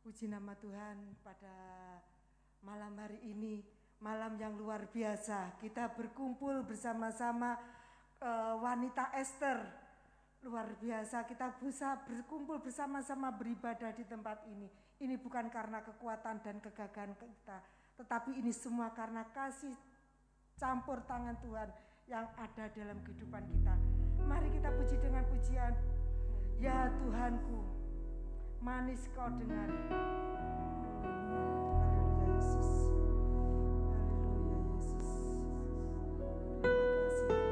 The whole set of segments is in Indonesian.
Puji nama Tuhan pada malam hari ini, malam yang luar biasa. Kita berkumpul bersama-sama wanita Esther. Luar biasa, kita bisa berkumpul bersama-sama beribadah di tempat ini. Ini bukan karena kekuatan dan kegagahan kita, tetapi ini semua karena kasih campur tangan Tuhan yang ada dalam kehidupan kita. Mari kita puji dengan pujian. Ya Tuhanku, manis kau dengar. Haleluya Yesus. Haleluya Yesus. Terima kasih Tuhan Yesus. Haleluya Yesus. Ya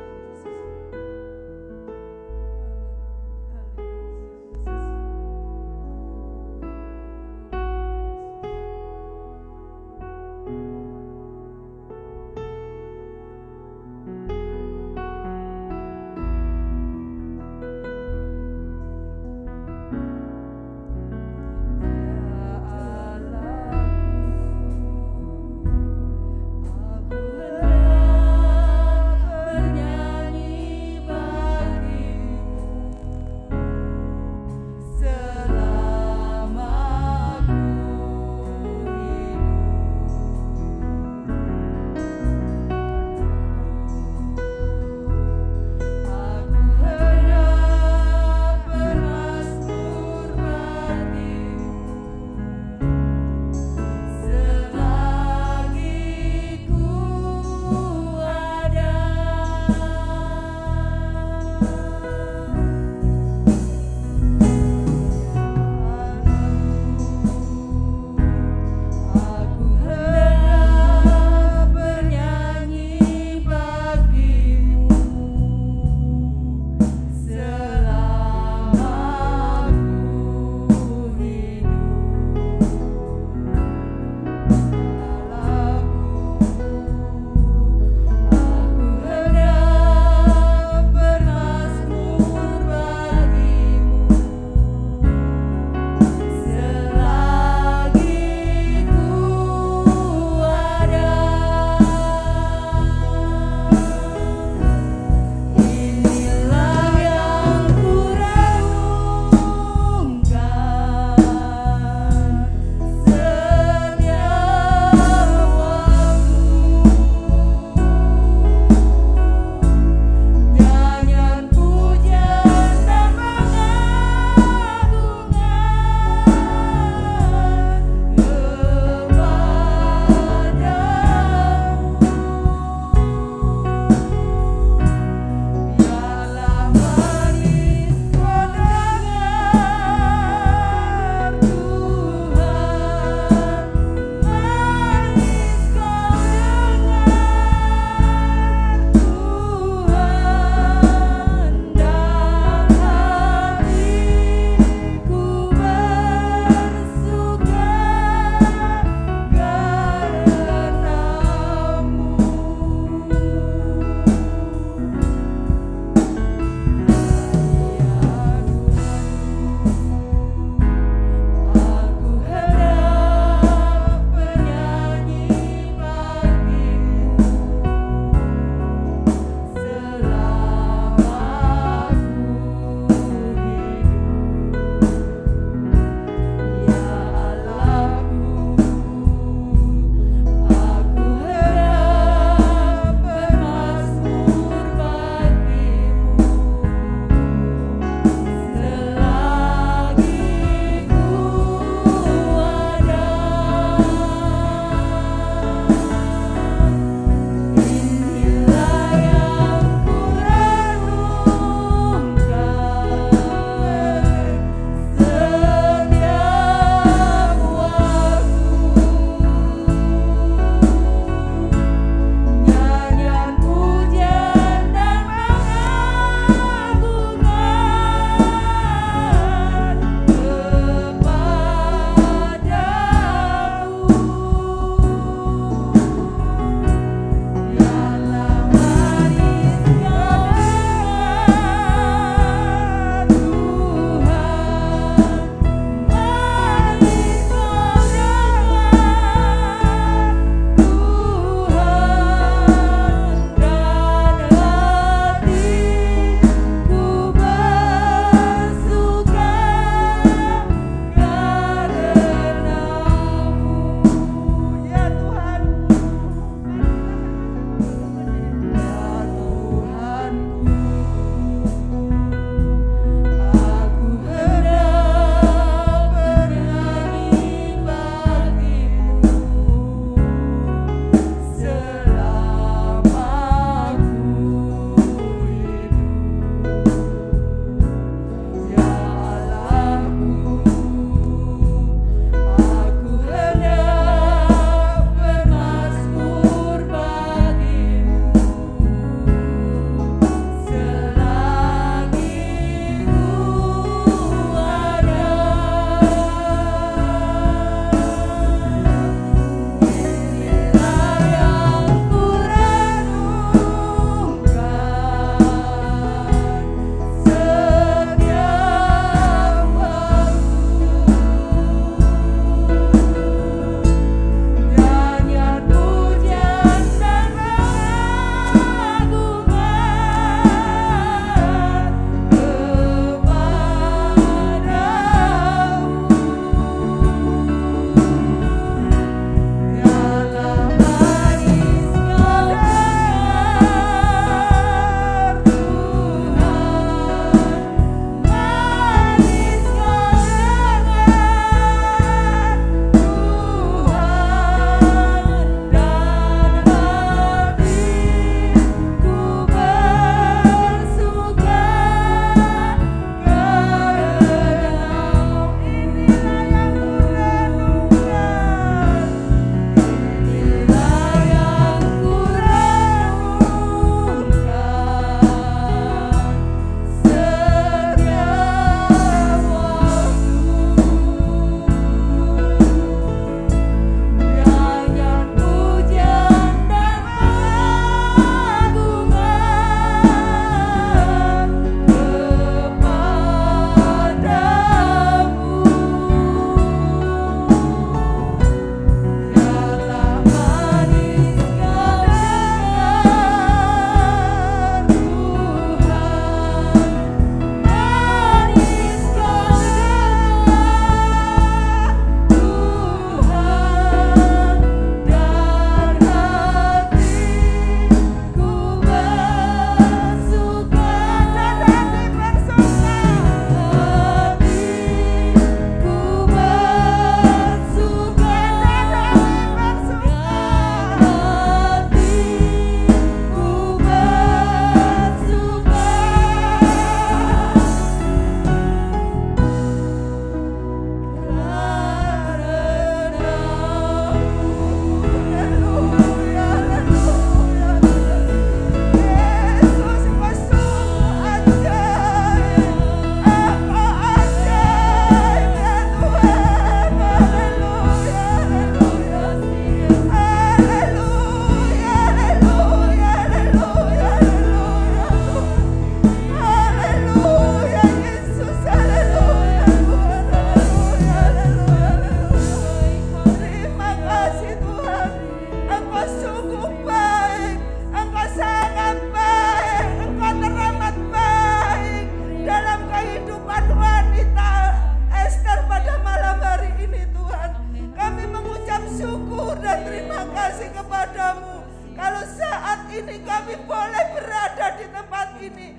terima kasih kepadamu. Kalau saat ini kami boleh berada di tempat ini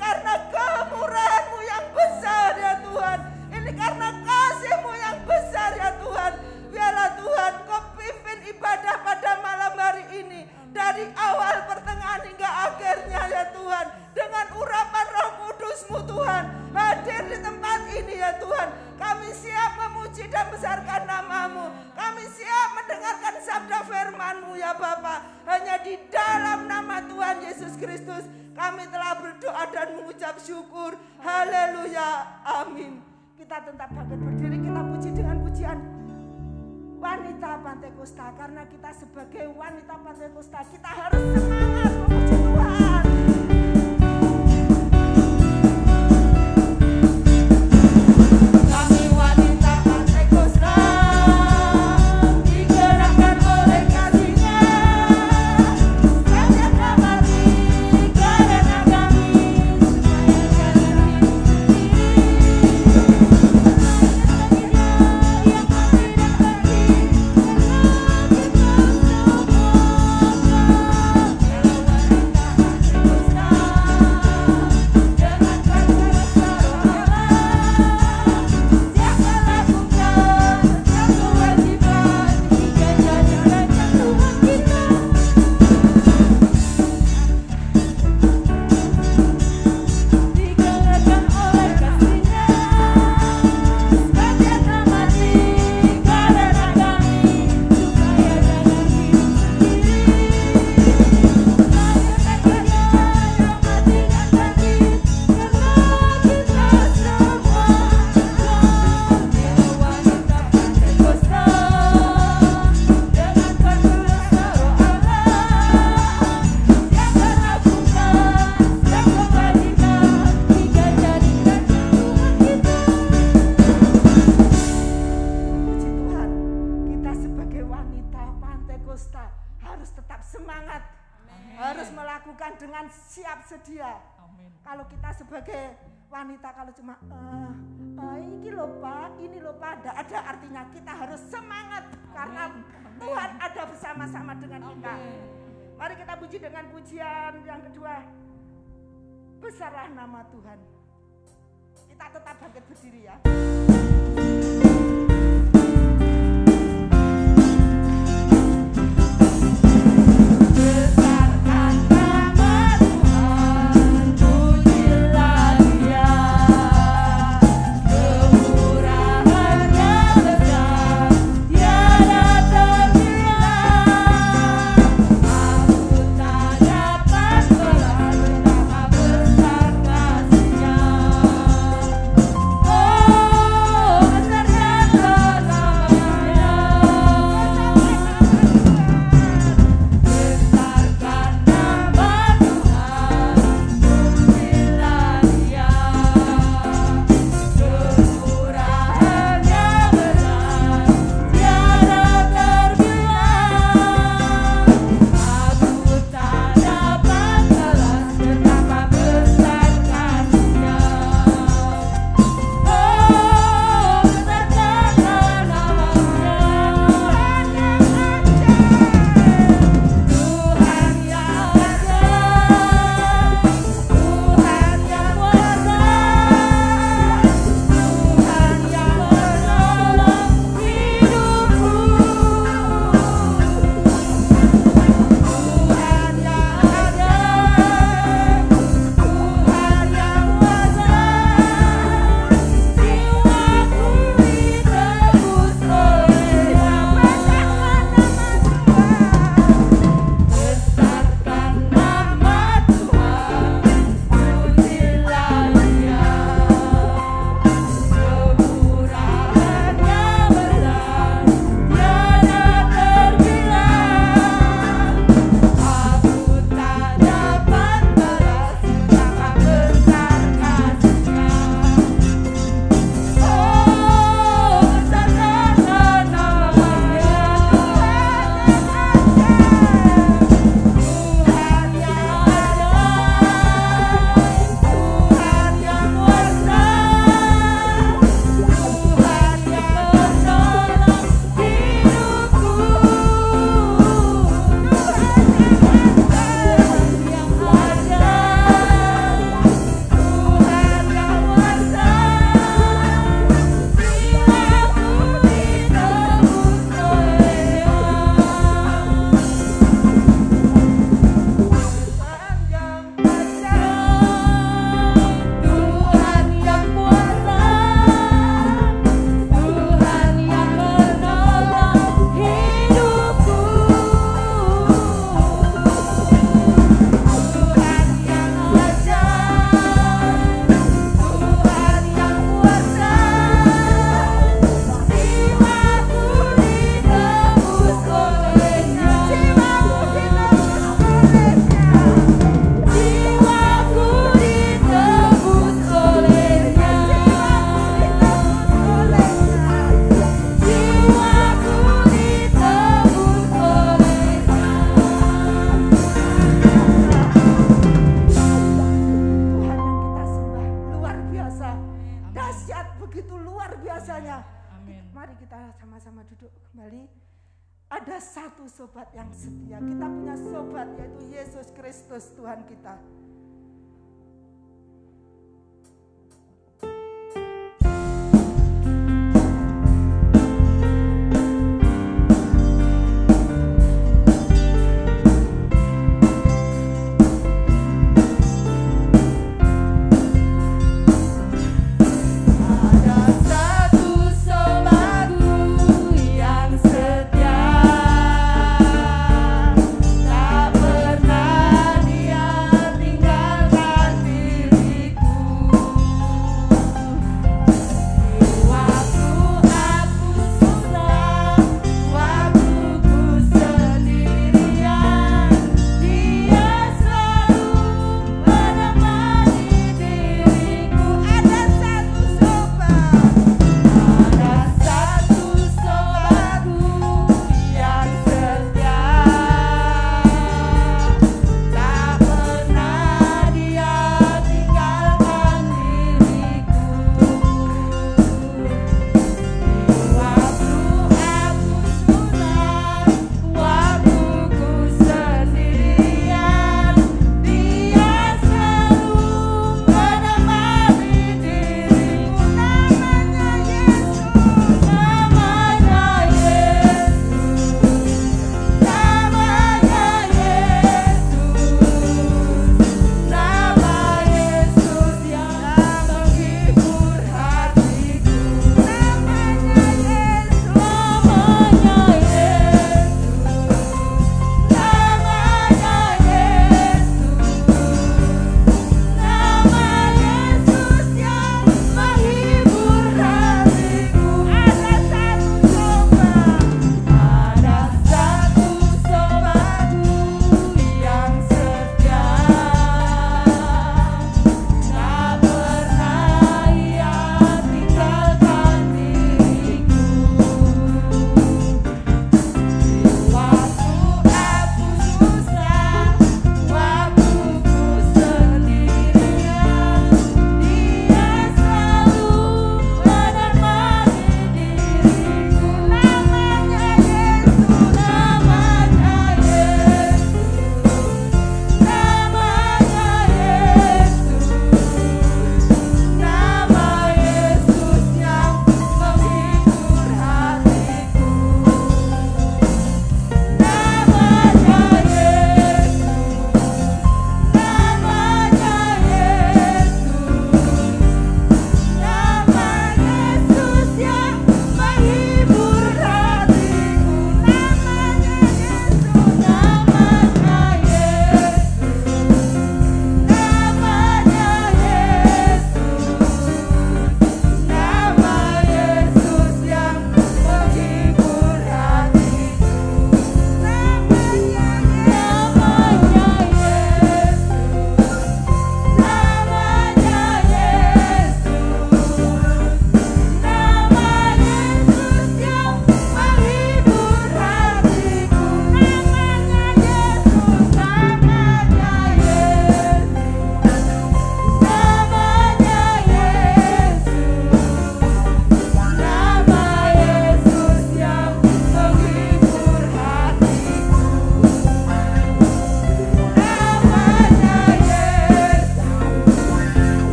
karena kemurahan-Mu yang besar ya Tuhan. Ini karena kasih-Mu yang besar ya Tuhan. Biarlah Tuhan Kau pimpin ibadah pada malam hari ini. Dari awal, pertengahan hingga akhirnya ya Tuhan. Dengan urapan Roh Kudus-Mu Tuhan. Hadir di tempat ini ya Tuhan. Kami siap memuji dan besarkan nama-Mu. Kami siap mendengarkan sabda firman-Mu ya Bapa. Hanya di dalam nama Tuhan Yesus Kristus kami telah berdoa dan mengucap syukur. Haleluya. Amin. Kita tetap bangkit berdiri, kita puji dengan pujian wanita Pantai Kosta. Karena kita sebagai wanita Pantai Kosta, kita harus semangat memuji Tuhan. Kami wanita Pantai Kosta, digerakkan oleh kasih-Nya. Kami akan mati karena kami supaya jalan dengan siap sedia. Amin. Kalau kita sebagai wanita kalau cuma ini loh Pak, ini loh Pak, tidak ada artinya. Kita harus semangat. Amin. Karena Tuhan ada bersama-sama dengan kita. Mari kita puji dengan pujian yang kedua. Besarlah nama Tuhan. Kita tetap bangkit berdiri ya. Oh Mari kita sama-sama duduk kembali. Ada satu sobat yang setia. Kita punya sobat yaitu Yesus Kristus Tuhan kita.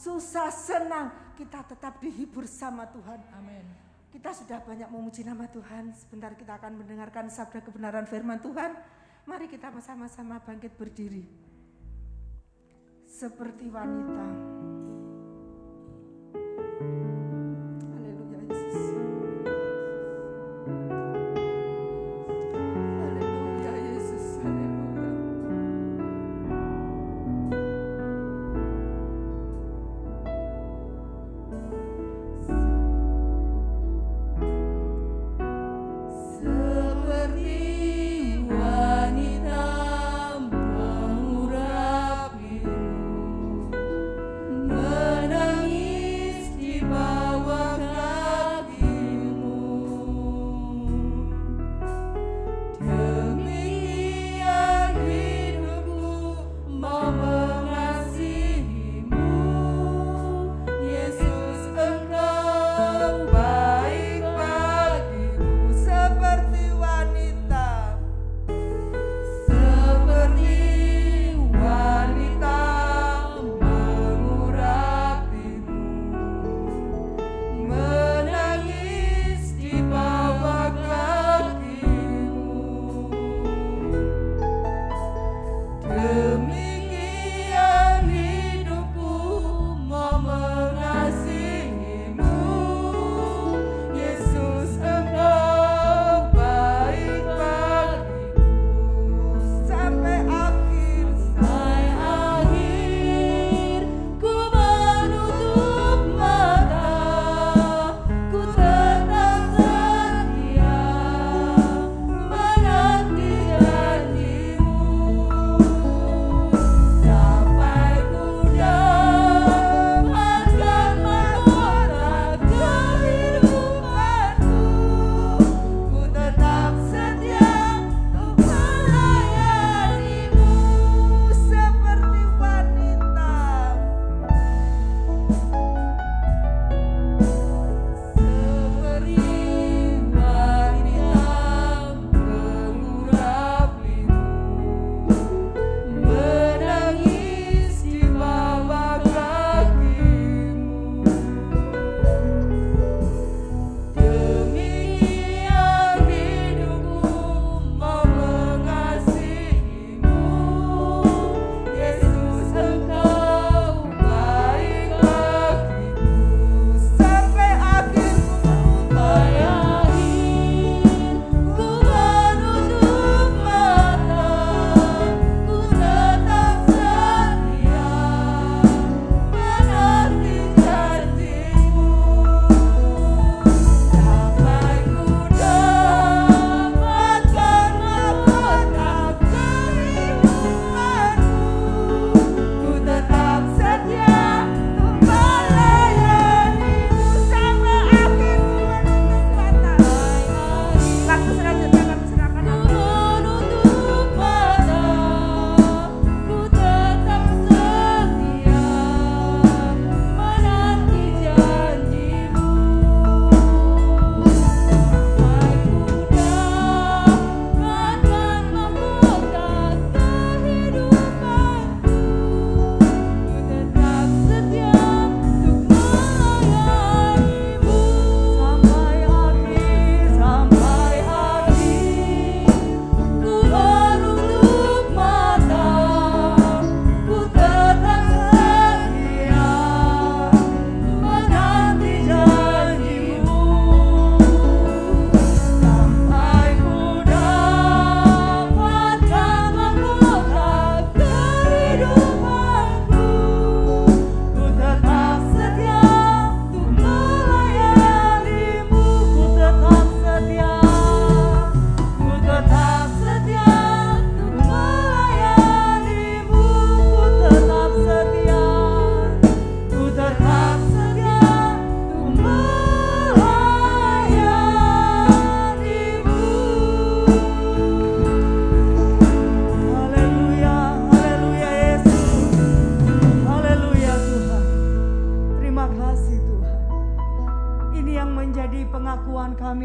susah, senang, kita tetap dihibur sama Tuhan. Amin. Kita sudah banyak memuji nama Tuhan. Sebentar kita akan mendengarkan sabda kebenaran firman Tuhan. Mari kita bersama-sama bangkit berdiri. Seperti wanita. Haleluya Yesus. Haleluya Yesus. Haleluya.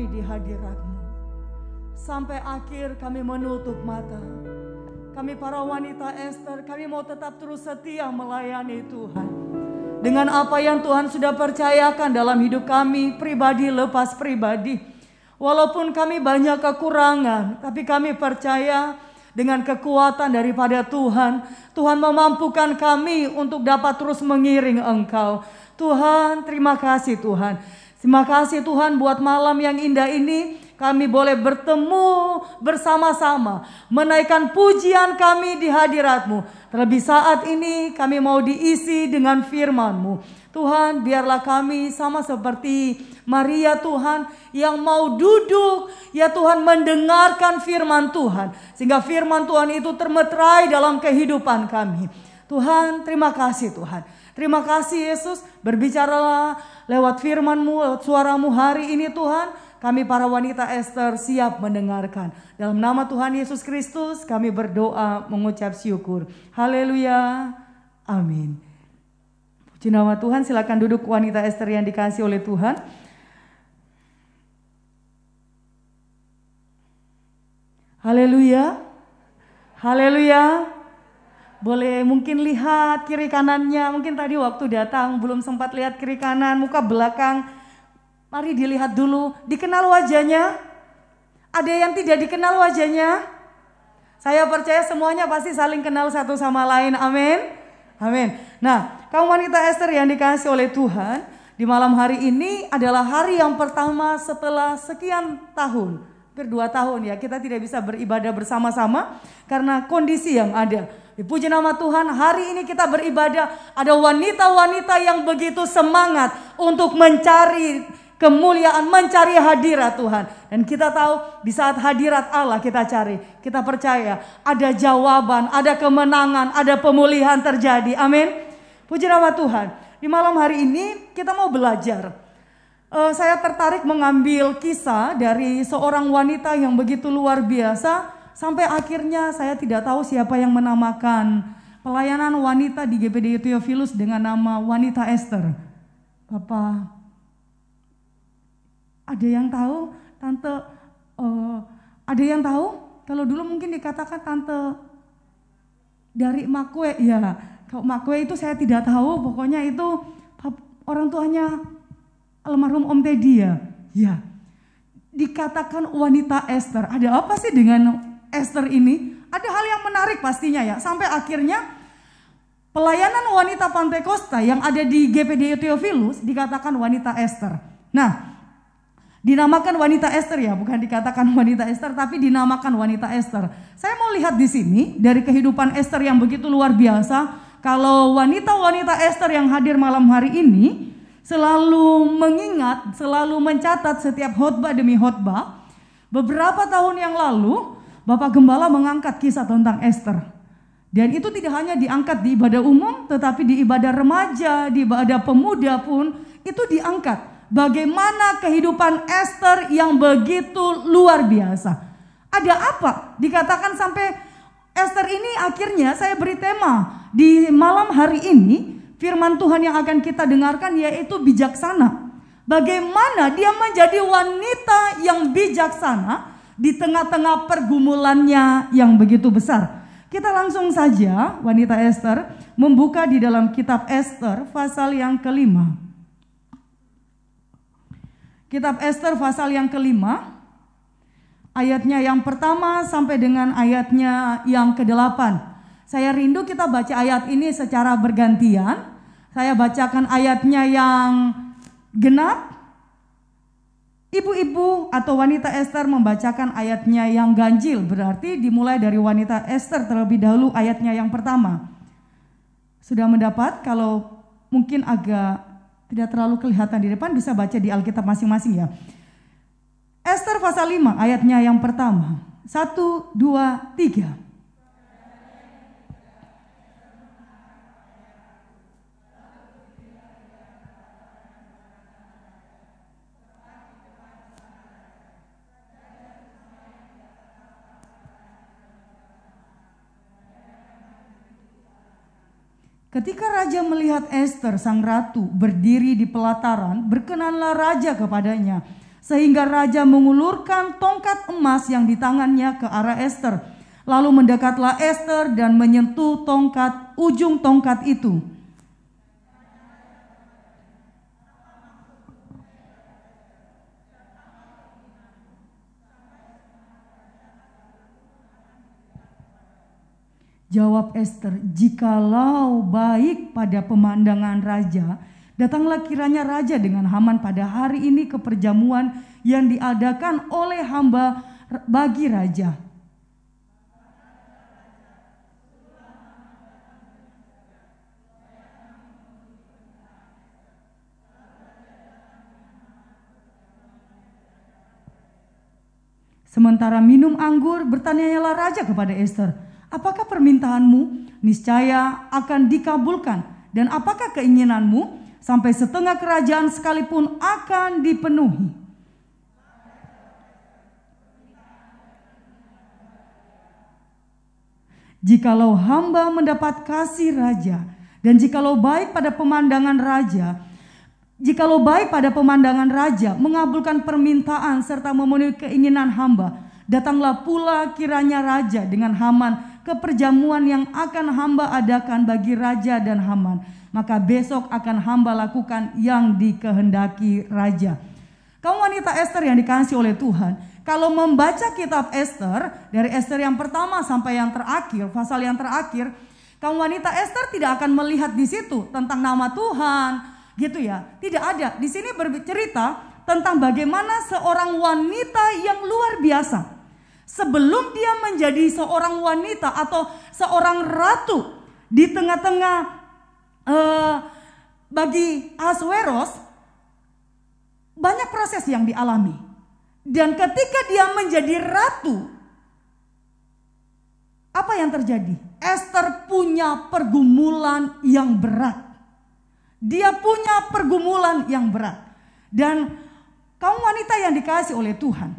kami di hadirat-Mu. Sampai akhir kami menutup mata. Kami para wanita Ester, kami mau tetap terus setia melayani Tuhan. Dengan apa yang Tuhan sudah percayakan dalam hidup kami, pribadi lepas pribadi. Walaupun kami banyak kekurangan, tapi kami percaya dengan kekuatan daripada Tuhan, Tuhan memampukan kami untuk dapat terus mengiring Engkau. Tuhan, terima kasih Tuhan. Terima kasih Tuhan buat malam yang indah ini. Kami boleh bertemu bersama-sama, menaikkan pujian kami di hadirat-Mu. Terlebih saat ini kami mau diisi dengan firman-Mu. Tuhan, biarlah kami sama seperti Maria Tuhan yang mau duduk, ya Tuhan, mendengarkan firman Tuhan. Sehingga firman Tuhan itu termeterai dalam kehidupan kami. Tuhan, terima kasih Tuhan. Terima kasih Yesus, berbicaralah lewat firman-Mu, lewat suara-Mu hari ini Tuhan. Kami para wanita Ester siap mendengarkan. Dalam nama Tuhan Yesus Kristus kami berdoa mengucap syukur. Haleluya. Amin. Puji nama Tuhan, silakan duduk wanita Ester yang dikasihi oleh Tuhan. Haleluya. Haleluya. Boleh mungkin lihat kiri kanannya. Mungkin tadi waktu datang belum sempat lihat kiri kanan, muka belakang. Mari dilihat dulu, dikenal wajahnya? Ada yang tidak dikenal wajahnya? Saya percaya semuanya pasti saling kenal satu sama lain, amin? Amin. Nah, kaum wanita Ester yang dikasihi oleh Tuhan, di malam hari ini adalah hari yang pertama setelah sekian tahun, hampir 2 tahun ya, kita tidak bisa beribadah bersama-sama karena kondisi yang ada. Dipuji nama Tuhan, hari ini kita beribadah, ada wanita-wanita yang begitu semangat untuk mencari kemuliaan, mencari hadirat Tuhan. Dan kita tahu di saat hadirat Allah kita cari, kita percaya ada jawaban, ada kemenangan, ada pemulihan terjadi. Amin. Puji nama Tuhan. Di malam hari ini kita mau belajar. Saya tertarik mengambil kisah dari seorang wanita yang begitu luar biasa. Sampai akhirnya saya tidak tahu siapa yang menamakan pelayanan wanita di GPD Theophilus dengan nama wanita Ester. Bapak, ada yang tahu, Tante? Ada yang tahu? Kalau dulu mungkin dikatakan Tante dari Makwe, ya. Kalau Makwe itu saya tidak tahu, pokoknya itu orang tuanya almarhum Om Teddy ya. Ya. Dikatakan wanita Ester. Ada apa sih dengan Ester ini? Ada hal yang menarik pastinya ya. Sampai akhirnya pelayanan wanita Pantai Kosta yang ada di GPD Theophilus dikatakan wanita Ester. Nah, dinamakan wanita Ester ya, bukan dikatakan wanita Ester, tapi dinamakan wanita Ester. Saya mau lihat di sini dari kehidupan Ester yang begitu luar biasa. Kalau wanita-wanita Ester yang hadir malam hari ini selalu mengingat, selalu mencatat setiap khotbah demi khotbah. Beberapa tahun yang lalu, Bapak Gembala mengangkat kisah tentang Ester. Dan itu tidak hanya diangkat di ibadah umum, tetapi di ibadah remaja, di ibadah pemuda pun itu diangkat. Bagaimana kehidupan Ester yang begitu luar biasa. Ada apa? Dikatakan sampai Ester ini akhirnya saya beri tema di malam hari ini. Firman Tuhan yang akan kita dengarkan yaitu bijaksana. Bagaimana dia menjadi wanita yang bijaksana di tengah-tengah pergumulannya yang begitu besar. Kita langsung saja wanita Ester membuka di dalam kitab Ester pasal yang kelima. Kitab Ester pasal yang kelima, ayatnya yang pertama sampai dengan ayatnya yang ke-8. Saya rindu kita baca ayat ini secara bergantian. Saya bacakan ayatnya yang genap. Ibu-ibu atau wanita Ester membacakan ayatnya yang ganjil. Berarti dimulai dari wanita Ester terlebih dahulu ayatnya yang pertama. Sudah mendapat? Kalau mungkin agak tidak terlalu kelihatan di depan, bisa baca di Alkitab masing-masing ya. Ester pasal 5 ayatnya yang pertama. 1, 2, 3. Ketika raja melihat Ester sang ratu berdiri di pelataran, berkenanlah raja kepadanya. sehingga raja mengulurkan tongkat emas yang di tangannya ke arah Ester. Lalu mendekatlah Ester dan menyentuh ujung tongkat itu. Jawab Ester, jikalau baik pada pemandangan raja, datanglah kiranya raja dengan Haman pada hari ini ke perjamuan yang diadakan oleh hamba bagi raja. Sementara minum anggur, bertanyalah raja kepada Ester, apakah permintaanmu? Niscaya akan dikabulkan. Dan apakah keinginanmu? Sampai setengah kerajaan sekalipun akan dipenuhi. Jikalau hamba mendapat kasih raja, dan jikalau baik pada pemandangan raja, mengabulkan permintaan serta memenuhi keinginan hamba, datanglah pula kiranya raja dengan Haman ke perjamuan yang akan hamba adakan bagi raja dan Haman. Maka besok akan hamba lakukan yang dikehendaki raja. Kaum wanita Ester yang dikasihi oleh Tuhan, kalau membaca kitab Ester, dari Ester yang pertama sampai yang terakhir, pasal yang terakhir, kaum wanita Ester tidak akan melihat di situ tentang nama Tuhan, gitu ya. Tidak ada. Di sini bercerita tentang bagaimana seorang wanita yang luar biasa. Sebelum dia menjadi seorang wanita atau seorang ratu di tengah-tengah bagi Ahasuerus, banyak proses yang dialami. Dan ketika dia menjadi ratu, apa yang terjadi? Ester punya pergumulan yang berat. Dia punya pergumulan yang berat. Dan kaum wanita yang dikasihi oleh Tuhan,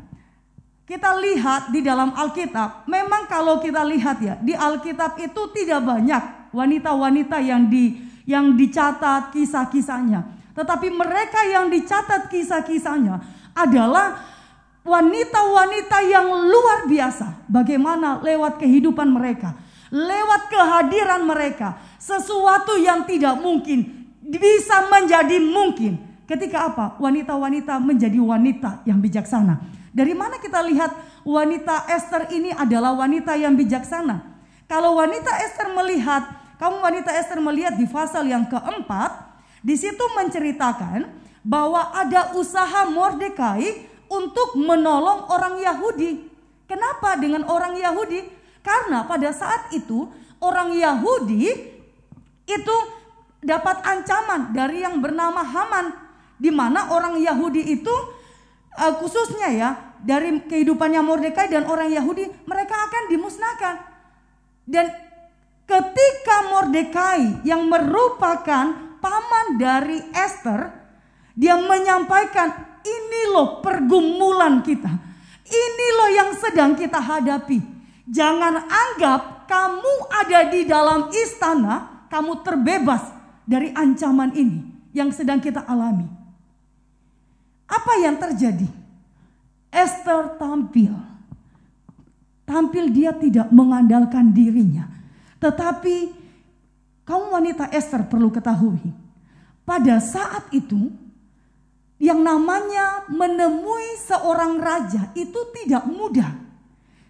kita lihat di dalam Alkitab, memang kalau kita lihat ya, di Alkitab itu tidak banyak wanita-wanita yang dicatat kisah-kisahnya. Tetapi mereka yang dicatat kisah-kisahnya adalah wanita-wanita yang luar biasa. Bagaimana lewat kehidupan mereka, lewat kehadiran mereka, sesuatu yang tidak mungkin bisa menjadi mungkin. Ketika apa? Wanita-wanita menjadi wanita yang bijaksana. Dari mana kita lihat wanita Ester ini adalah wanita yang bijaksana? Kalau wanita Ester melihat, kamu wanita Ester melihat di pasal yang keempat, di situ menceritakan bahwa ada usaha Mordekai untuk menolong orang Yahudi. Kenapa dengan orang Yahudi? Karena pada saat itu orang Yahudi itu dapat ancaman dari yang bernama Haman, di mana orang Yahudi itu khususnya ya dari kehidupannya Mordekai dan orang Yahudi, mereka akan dimusnahkan. Dan ketika Mordekai yang merupakan paman dari Ester, dia menyampaikan, ini loh pergumulan kita, ini loh yang sedang kita hadapi. Jangan anggap kamu ada di dalam istana, kamu terbebas dari ancaman ini yang sedang kita alami. Apa yang terjadi? Ester tampil dia tidak mengandalkan dirinya. Tetapi kaum wanita Ester perlu ketahui, pada saat itu yang namanya menemui seorang raja itu tidak mudah.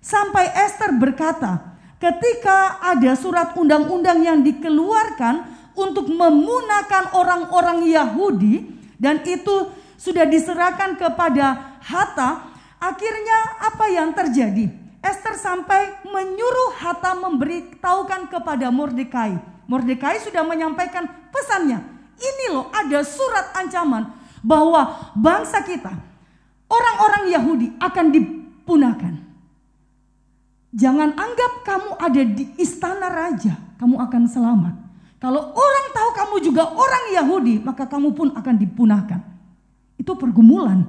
Sampai Ester berkata, ketika ada surat undang-undang yang dikeluarkan untuk memunahkan orang-orang Yahudi, dan itu sudah diserahkan kepada Hatta, akhirnya apa yang terjadi? Ester sampai menyuruh Hatta memberitahukan kepada Mordekai. Mordekai sudah menyampaikan pesannya. Ini loh ada surat ancaman bahwa bangsa kita, orang-orang Yahudi akan dipunahkan. Jangan anggap kamu ada di istana raja, kamu akan selamat. Kalau orang tahu kamu juga orang Yahudi, maka kamu pun akan dipunahkan. Itu pergumulan.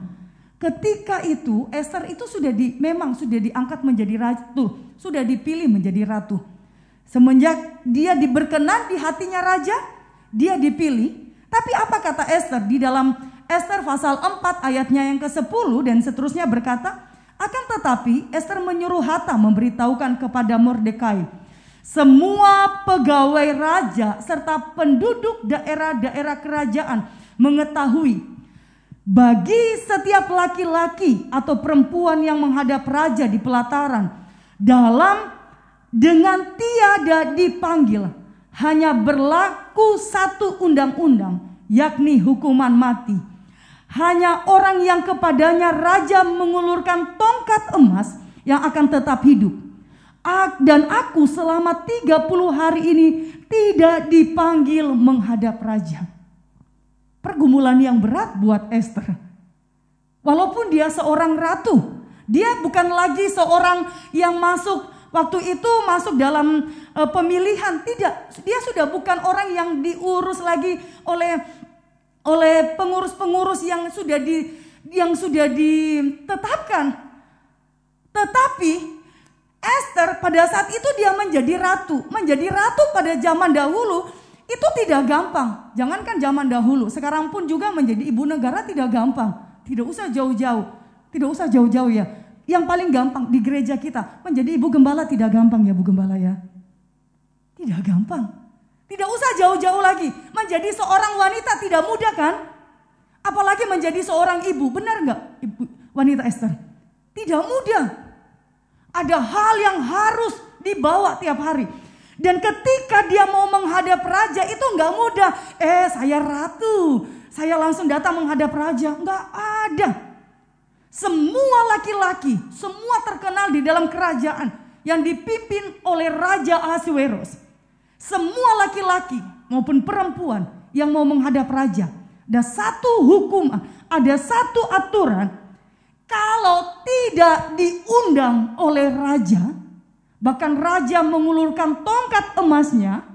Ketika itu Ester itu memang sudah diangkat menjadi ratu, sudah dipilih menjadi ratu. Semenjak dia berkenan di hatinya raja, dia dipilih. Tapi apa kata Ester di dalam Ester pasal 4 ayatnya yang ke-10 dan seterusnya berkata, akan tetapi Ester menyuruh Hatam memberitahukan kepada Mordekai, semua pegawai raja serta penduduk daerah-daerah kerajaan mengetahui, bagi setiap laki-laki atau perempuan yang menghadap raja di pelataran dengan tiada dipanggil, hanya berlaku satu undang-undang, yakni hukuman mati. Hanya orang yang kepadanya raja mengulurkan tongkat emas yang akan tetap hidup. Dan aku selama 30 hari ini tidak dipanggil menghadap raja. Pergumulan yang berat buat Ester. Walaupun dia seorang ratu, dia bukan lagi seorang yang waktu itu masuk dalam pemilihan. Tidak, dia sudah bukan orang yang diurus lagi oleh pengurus-pengurus yang sudah ditetapkan. Tetapi Ester pada saat itu dia menjadi ratu. Menjadi ratu pada zaman dahulu itu tidak gampang. Jangankan zaman dahulu, sekarang pun juga menjadi ibu negara tidak gampang. Tidak usah jauh-jauh ya. Yang paling gampang di gereja kita menjadi ibu gembala tidak gampang ya Bu Gembala ya. Tidak gampang. Tidak usah jauh-jauh lagi. Menjadi seorang wanita tidak mudah kan? Apalagi menjadi seorang ibu. Benar enggak Ibu wanita Ester? Tidak mudah. Ada hal yang harus dibawa tiap hari. Dan ketika dia mau menghadap raja itu enggak mudah. Saya ratu, saya langsung datang menghadap raja. Enggak ada. Semua laki-laki, semua terkenal di dalam kerajaan yang dipimpin oleh Raja Ahasuerus. Semua laki-laki maupun perempuan yang mau menghadap raja. Ada satu hukum, ada satu aturan. Kalau tidak diundang oleh raja, bahkan raja mengulurkan tongkat emasnya,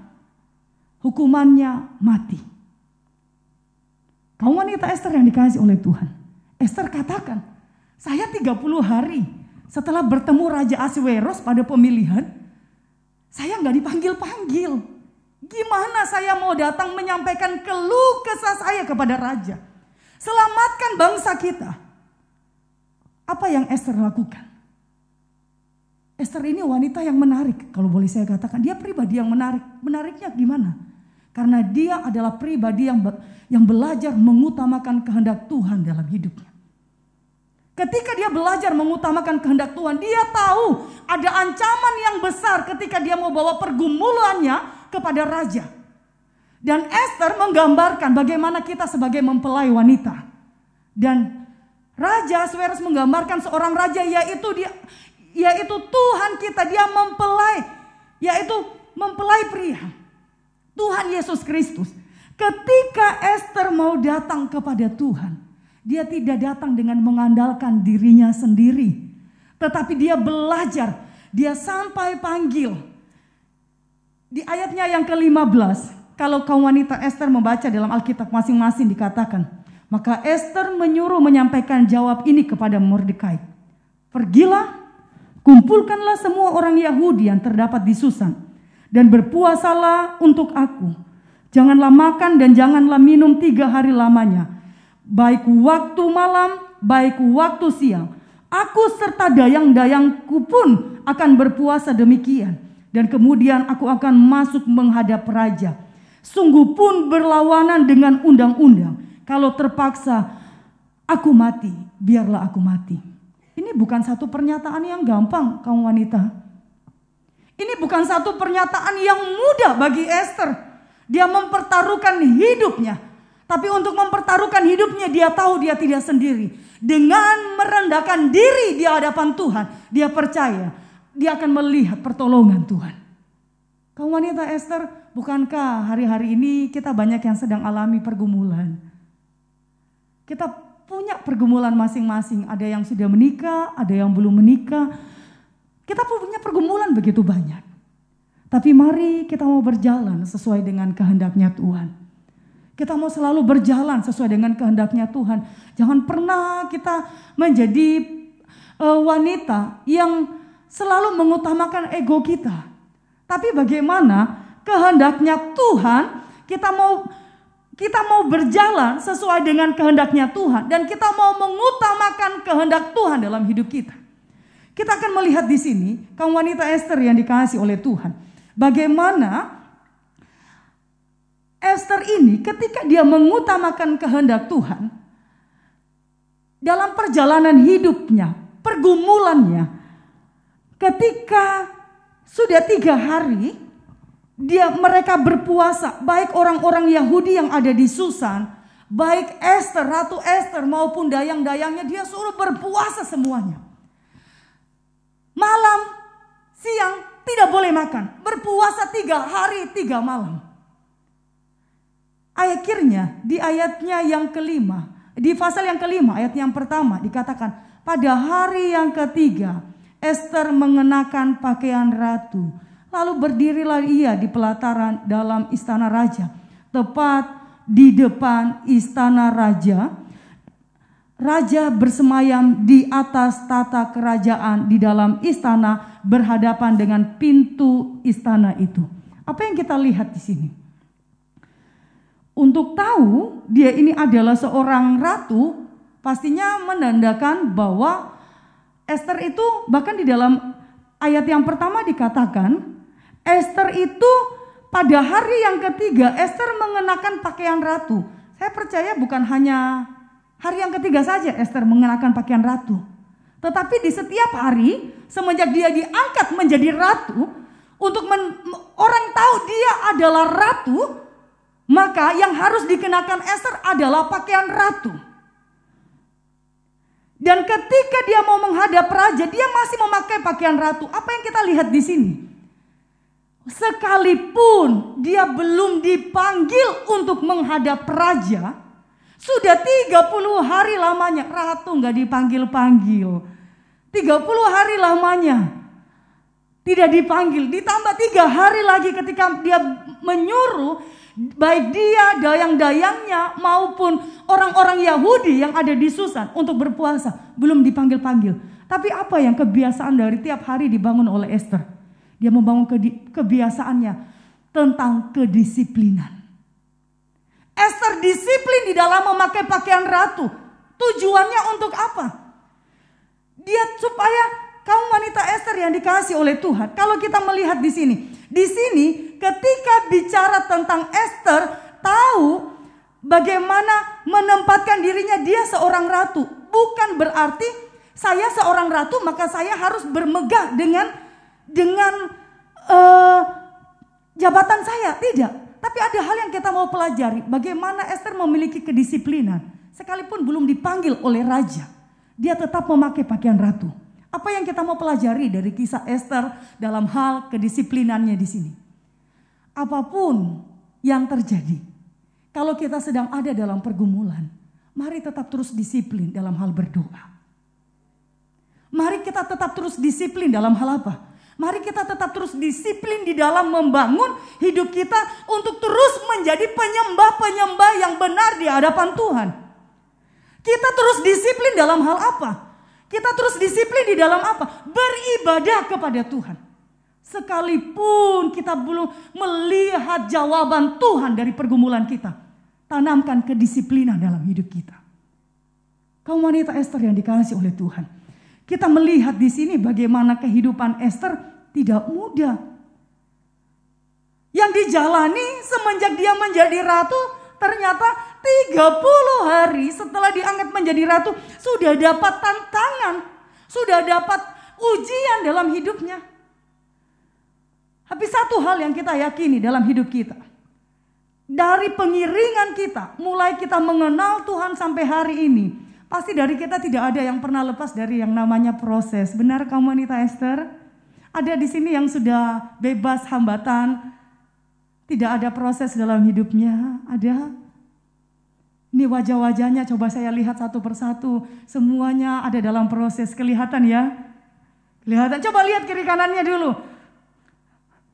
hukumannya mati. Kaum wanita Ester yang dikasihi oleh Tuhan. Ester katakan, saya 30 hari setelah bertemu Raja Ahasuerus pada pemilihan, saya nggak dipanggil-panggil. Gimana saya mau datang menyampaikan keluh kesah saya kepada raja? Selamatkan bangsa kita. Apa yang Ester lakukan? Ester ini wanita yang menarik. Kalau boleh saya katakan, dia pribadi yang menarik. Menariknya gimana? Karena dia adalah pribadi yang belajar mengutamakan kehendak Tuhan dalam hidupnya. Ketika dia belajar mengutamakan kehendak Tuhan, dia tahu ada ancaman yang besar ketika dia mau bawa pergumulannya kepada raja. Dan Ester menggambarkan bagaimana kita sebagai mempelai wanita. Dan Raja Ahasuerus menggambarkan seorang raja yaitu Tuhan kita, dia mempelai, yaitu mempelai pria. Tuhan Yesus Kristus. Ketika Ester mau datang kepada Tuhan, dia tidak datang dengan mengandalkan dirinya sendiri. Tetapi dia belajar. Dia sampai panggil. Di ayatnya yang ke-15. Kalau kaum wanita Ester membaca dalam Alkitab masing-masing dikatakan. Maka Ester menyuruh menyampaikan jawab ini kepada Mordekai. Pergilah, kumpulkanlah semua orang Yahudi yang terdapat di Susan. Dan berpuasalah untuk aku. Janganlah makan dan janganlah minum 3 hari lamanya. Baik waktu malam, baik waktu siang. Aku serta dayang-dayangku pun akan berpuasa demikian. Dan kemudian aku akan masuk menghadap raja. Sungguh pun berlawanan dengan undang-undang. Kalau terpaksa aku mati, biarlah aku mati. Ini bukan satu pernyataan yang gampang, kaum wanita. Ini bukan satu pernyataan yang mudah bagi Ester. Dia mempertaruhkan hidupnya. Tapi untuk mempertaruhkan hidupnya dia tahu dia tidak sendiri. Dengan merendahkan diri di hadapan Tuhan, dia percaya dia akan melihat pertolongan Tuhan. Kaum wanita Ester, bukankah hari-hari ini kita banyak yang sedang alami pergumulan? Kita punya pergumulan masing-masing. Ada yang sudah menikah, ada yang belum menikah. Kita punya pergumulan begitu banyak. Tapi mari kita mau berjalan sesuai dengan kehendaknya Tuhan. Kita mau selalu berjalan sesuai dengan kehendaknya Tuhan. Jangan pernah kita menjadi wanita yang selalu mengutamakan ego kita. Tapi bagaimana kehendaknya Tuhan, kita mau kita mau berjalan sesuai dengan kehendaknya Tuhan dan kita mau mengutamakan kehendak Tuhan dalam hidup kita. Kita akan melihat di sini kaum wanita Ester yang dikasihi oleh Tuhan. Bagaimana Ester ini ketika dia mengutamakan kehendak Tuhan dalam perjalanan hidupnya, pergumulannya, ketika sudah 3 hari mereka berpuasa, baik orang-orang Yahudi yang ada di Susan, baik Ester, Ratu Ester maupun dayang-dayangnya, dia suruh berpuasa semuanya. Malam, siang tidak boleh makan, berpuasa 3 hari 3 malam. Akhirnya di ayatnya yang kelima, di pasal yang kelima ayat yang pertama dikatakan, pada hari yang ketiga Ester mengenakan pakaian ratu, lalu berdirilah ia di pelataran dalam istana raja, tepat di depan istana raja. Raja bersemayam di atas tata kerajaan di dalam istana berhadapan dengan pintu istana itu. Apa yang kita lihat di sini? Untuk tahu dia ini adalah seorang ratu, pastinya menandakan bahwa Ester itu bahkan di dalam ayat yang pertama dikatakan, Ester itu pada hari yang ketiga Ester mengenakan pakaian ratu. Saya percaya bukan hanya hari yang ketiga saja Ester mengenakan pakaian ratu. Tetapi di setiap hari semenjak dia diangkat menjadi ratu, untuk orang tahu dia adalah ratu, maka yang harus dikenakan Ester adalah pakaian ratu. Dan ketika dia mau menghadap raja, dia masih memakai pakaian ratu. Apa yang kita lihat di sini? Sekalipun dia belum dipanggil untuk menghadap raja, sudah 30 hari lamanya ratu nggak dipanggil-panggil. 30 hari lamanya tidak dipanggil. Ditambah 3 hari lagi ketika dia menyuruh baik dia, dayang-dayangnya maupun orang-orang Yahudi yang ada di Susan untuk berpuasa, belum dipanggil-panggil. Tapi apa yang kebiasaan dari tiap hari dibangun oleh Ester? Dia membangun kebiasaannya tentang kedisiplinan. Ester disiplin di dalam memakai pakaian ratu. Tujuannya untuk apa? Dia supaya kaum wanita Ester yang dikasihi oleh Tuhan. Kalau kita melihat di sini ketika bicara tentang Ester, tahu bagaimana menempatkan dirinya dia seorang ratu. Bukan berarti saya seorang ratu maka saya harus bermegah dengan jabatan saya. Tidak. Tapi ada hal yang kita mau pelajari. Bagaimana Ester memiliki kedisiplinan. Sekalipun belum dipanggil oleh raja, dia tetap memakai pakaian ratu. Apa yang kita mau pelajari dari kisah Ester dalam hal kedisiplinannya di sini? Apapun yang terjadi, kalau kita sedang ada dalam pergumulan, mari tetap terus disiplin dalam hal berdoa. Mari kita tetap terus disiplin dalam hal apa? Mari kita tetap terus disiplin di dalam membangun hidup kita untuk terus menjadi penyembah-penyembah yang benar di hadapan Tuhan. Kita terus disiplin dalam hal apa? Kita terus disiplin di dalam apa? Beribadah kepada Tuhan. Sekalipun kita belum melihat jawaban Tuhan dari pergumulan kita, tanamkan kedisiplinan dalam hidup kita. Kaum wanita Ester yang dikasihi oleh Tuhan. Kita melihat di sini bagaimana kehidupan Ester tidak mudah. Yang dijalani semenjak dia menjadi ratu, ternyata 30 hari setelah diangkat menjadi ratu, sudah dapat tantangan, sudah dapat ujian dalam hidupnya. Tapi satu hal yang kita yakini dalam hidup kita, dari pengiringan kita, mulai kita mengenal Tuhan sampai hari ini, pasti dari kita tidak ada yang pernah lepas dari yang namanya proses. Benar kaum wanita Ester? Ada di sini yang sudah bebas hambatan, tidak ada proses dalam hidupnya? Ada? Ini wajah-wajahnya coba saya lihat satu persatu. Semuanya ada dalam proses. Kelihatan ya? Kelihatan. Coba lihat kiri kanannya dulu.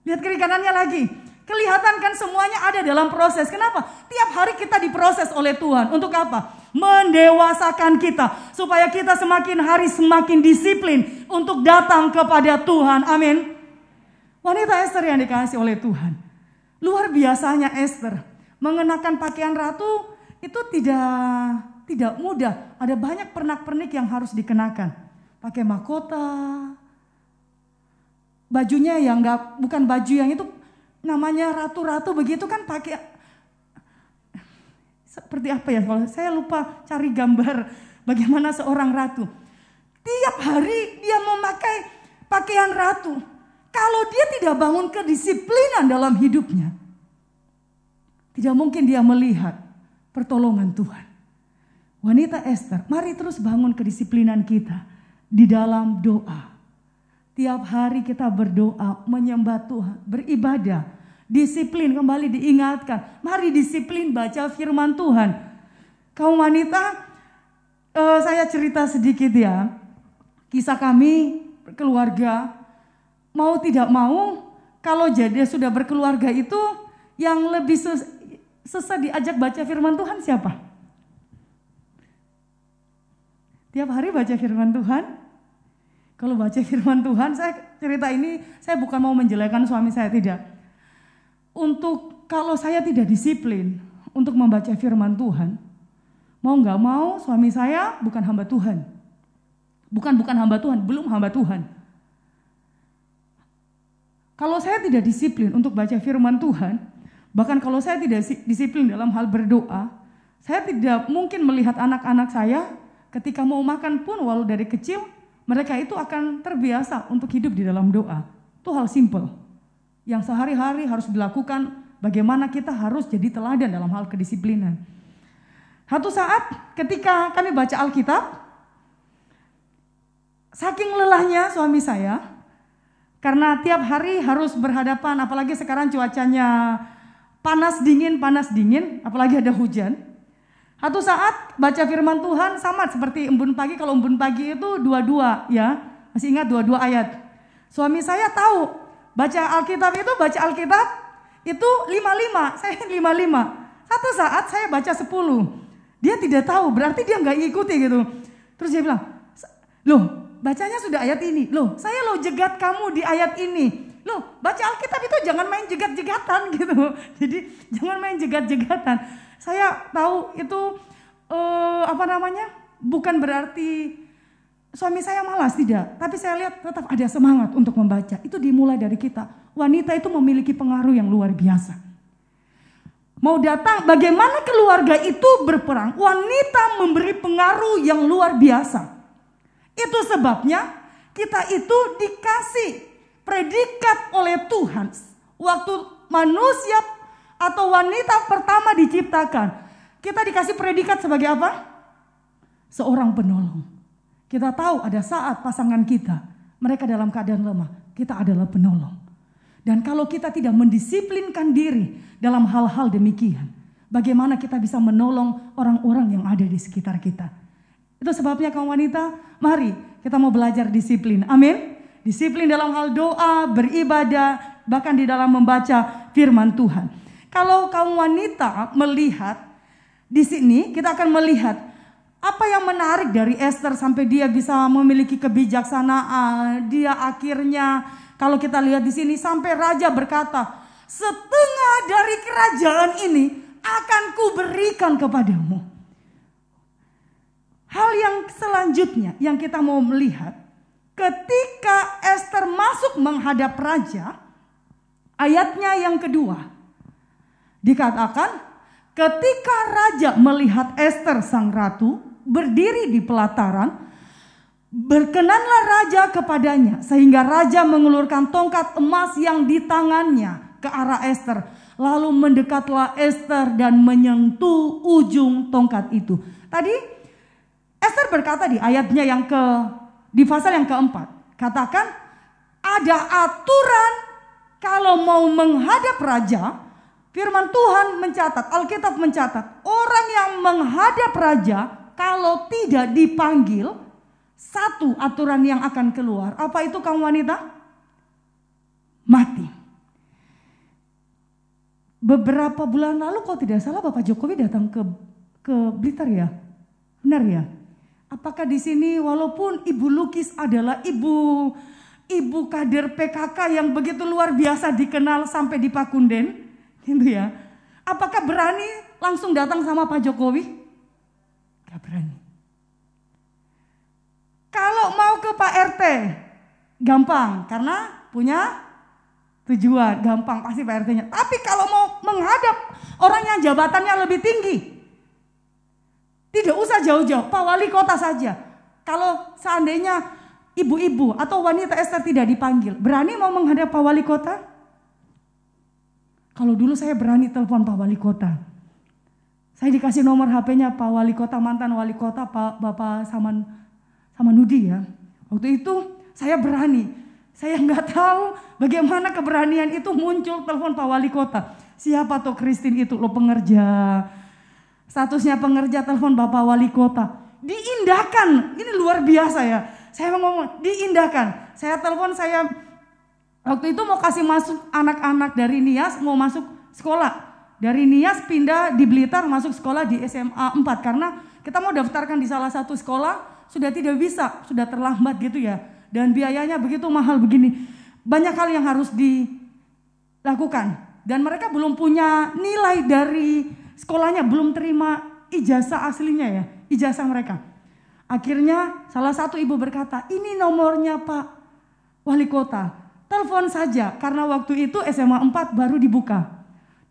Lihat kiri kanannya lagi. Kelihatan kan semuanya ada dalam proses. Kenapa? Tiap hari kita diproses oleh Tuhan. Untuk apa? Mendewasakan kita. Supaya kita semakin hari semakin disiplin untuk datang kepada Tuhan. Amin. Wanita Ester yang dikasihi oleh Tuhan. Luar biasanya Ester mengenakan pakaian ratu itu tidak mudah. Ada banyak pernak-pernik yang harus dikenakan. Pakai mahkota, bajunya yang bukan baju yang itu namanya ratu-ratu begitu kan, pakai seperti apa ya, kalau saya lupa cari gambar bagaimana seorang ratu. Tiap hari dia memakai pakaian ratu. Kalau dia tidak bangun kedisiplinan dalam hidupnya, tidak mungkin dia melihat pertolongan Tuhan. Wanita Ester, mari terus bangun kedisiplinan kita di dalam doa. Tiap hari kita berdoa, menyembah Tuhan, beribadah, disiplin, kembali diingatkan. Mari disiplin baca firman Tuhan. Kaum wanita, saya cerita sedikit ya. Kisah kami keluarga, mau tidak mau, kalau jadi sudah berkeluarga itu, yang lebih susah diajak baca firman Tuhan siapa? Tiap hari baca firman Tuhan. Kalau baca firman Tuhan, saya cerita ini, saya bukan mau menjelekkan suami saya, tidak. Kalau saya tidak disiplin untuk membaca firman Tuhan, mau nggak mau suami saya bukan hamba Tuhan. Bukan hamba Tuhan, belum hamba Tuhan. Kalau saya tidak disiplin untuk baca firman Tuhan, bahkan kalau saya tidak disiplin dalam hal berdoa, saya tidak mungkin melihat anak-anak saya ketika mau makan pun, walau dari kecil, mereka itu akan terbiasa untuk hidup di dalam doa. Itu hal simple yang sehari-hari harus dilakukan, bagaimana kita harus jadi teladan dalam hal kedisiplinan. Satu saat ketika kami baca Alkitab, saking lelahnya suami saya, karena tiap hari harus berhadapan, apalagi sekarang cuacanya panas dingin, apalagi ada hujan. Satu saat baca firman Tuhan sama seperti embun pagi, kalau embun pagi itu 22 ya, masih ingat 22 ayat. Suami saya tahu baca Alkitab itu 55, saya 55. Satu saat saya baca 10, dia tidak tahu, berarti dia nggak ngikuti gitu. Terus dia bilang, loh bacanya sudah ayat ini, loh saya jegat kamu di ayat ini. Loh baca Alkitab itu jangan main jegat-jegatan gitu. Jadi jangan main jegat-jegatan. Saya tahu itu bukan berarti suami saya malas, tidak. Tapi saya lihat tetap ada semangat untuk membaca. Itu dimulai dari kita. Wanita itu memiliki pengaruh yang luar biasa. Mau datang, bagaimana keluarga itu berperang, wanita memberi pengaruh yang luar biasa. Itu sebabnya kita itu dikasih predikat oleh Tuhan. Waktu manusia atau wanita pertama diciptakan, kita dikasih predikat sebagai apa? Seorang penolong. Kita tahu ada saat pasangan kita, mereka dalam keadaan lemah, kita adalah penolong. Dan kalau kita tidak mendisiplinkan diri dalam hal-hal demikian, bagaimana kita bisa menolong orang-orang yang ada di sekitar kita? Itu sebabnya kaum wanita, mari kita mau belajar disiplin. Amin. Disiplin dalam hal doa, beribadah, bahkan di dalam membaca firman Tuhan. Kalau kaum wanita melihat di sini, kita akan melihat apa yang menarik dari Ester sampai dia bisa memiliki kebijaksanaan. Dia akhirnya, kalau kita lihat di sini, sampai raja berkata, setengah dari kerajaan ini akan kuberikan kepadamu. Hal yang selanjutnya yang kita mau melihat, ketika Ester masuk menghadap raja, ayatnya yang kedua, dikatakan ketika raja melihat Ester sang ratu berdiri di pelataran, berkenanlah raja kepadanya sehingga raja mengulurkan tongkat emas yang di tangannya ke arah Ester. Lalu mendekatlah Ester dan menyentuh ujung tongkat itu. Tadi Ester berkata di ayatnya di pasal yang keempat, katakan ada aturan kalau mau menghadap raja. Firman Tuhan mencatat, Alkitab mencatat, orang yang menghadap raja kalau tidak dipanggil, satu aturan yang akan keluar. Apa itu kaum wanita? Mati. Beberapa bulan lalu kalau tidak salah Bapak Jokowi datang ke Blitar ya? Benar ya? Apakah di sini walaupun Ibu Lukis adalah ibu kader PKK yang begitu luar biasa dikenal sampai di Pakunden? Gitu ya. Apakah berani langsung datang sama Pak Jokowi? Gak berani. Kalau mau ke Pak RT, gampang karena punya tujuan, gampang pasti Pak RT-nya. Tapi kalau mau menghadap orang yang jabatannya lebih tinggi, tidak usah jauh-jauh, Pak Wali Kota saja. Kalau seandainya ibu-ibu atau wanita Ester tidak dipanggil, berani mau menghadap Pak Wali Kota? Kalau dulu saya berani telepon Pak Wali Kota. Saya dikasih nomor HP-nya Pak Wali Kota, mantan Wali Kota, Bapak Samanudi ya. Waktu itu saya berani. Saya nggak tahu bagaimana keberanian itu muncul, telepon Pak Wali Kota. Siapa tuh Christine itu? Lo pengerja. Statusnya pengerja, telepon Bapak Wali Kota. Diindahkan. Ini luar biasa ya. Saya mau ngomong, diindahkan. Saya telepon, saya waktu itu mau kasih masuk anak-anak dari Nias, mau masuk sekolah. Dari Nias pindah di Blitar, masuk sekolah di SMA 4. Karena kita mau daftarkan di salah satu sekolah, sudah tidak bisa, sudah terlambat gitu ya. Dan biayanya begitu mahal begini. Banyak hal yang harus dilakukan. Dan mereka belum punya nilai dari sekolahnya, belum terima ijazah aslinya ya, ijazah mereka. Akhirnya salah satu ibu berkata, ini nomornya Pak Wali Kota, telepon saja. Karena waktu itu SMA 4 baru dibuka.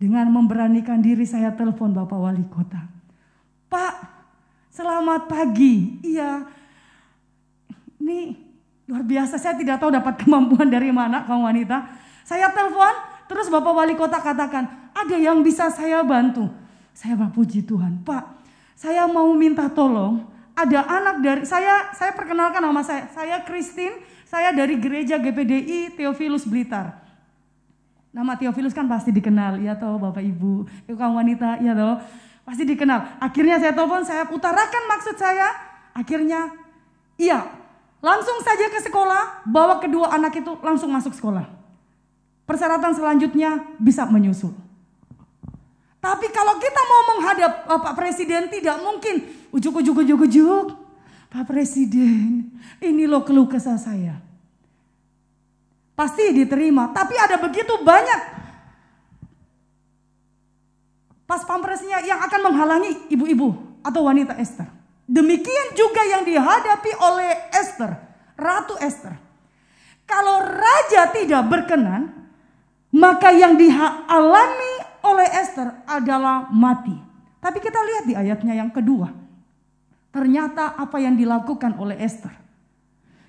Dengan memberanikan diri saya telepon Bapak Wali Kota. Pak, selamat pagi. Iya, ini luar biasa, saya tidak tahu dapat kemampuan dari mana kaum wanita. Saya telepon, terus Bapak Wali Kota katakan, ada yang bisa saya bantu. Saya puji Tuhan, Pak, saya mau minta tolong. Ada anak dari saya perkenalkan nama saya Christine, saya dari gereja GPDI Theophilus Blitar. Nama Theophilus kan pasti dikenal, ya toh Bapak Ibu, kaum wanita, ya toh pasti dikenal. Akhirnya saya telepon, saya utarakan maksud saya. Akhirnya, iya, langsung saja ke sekolah, bawa kedua anak itu langsung masuk sekolah. Persyaratan selanjutnya bisa menyusul. Tapi kalau kita mau menghadap Pak Presiden, tidak mungkin ujuk. Pak Presiden, ini loh keluh kesah saya. Pasti diterima, tapi ada begitu banyak pas pampresnya yang akan menghalangi ibu-ibu atau wanita Ester. Demikian juga yang dihadapi oleh Ester, Ratu Ester. Kalau raja tidak berkenan, maka yang dialami oleh Ester adalah mati. Tapi kita lihat di ayatnya yang kedua. Ternyata apa yang dilakukan oleh Ester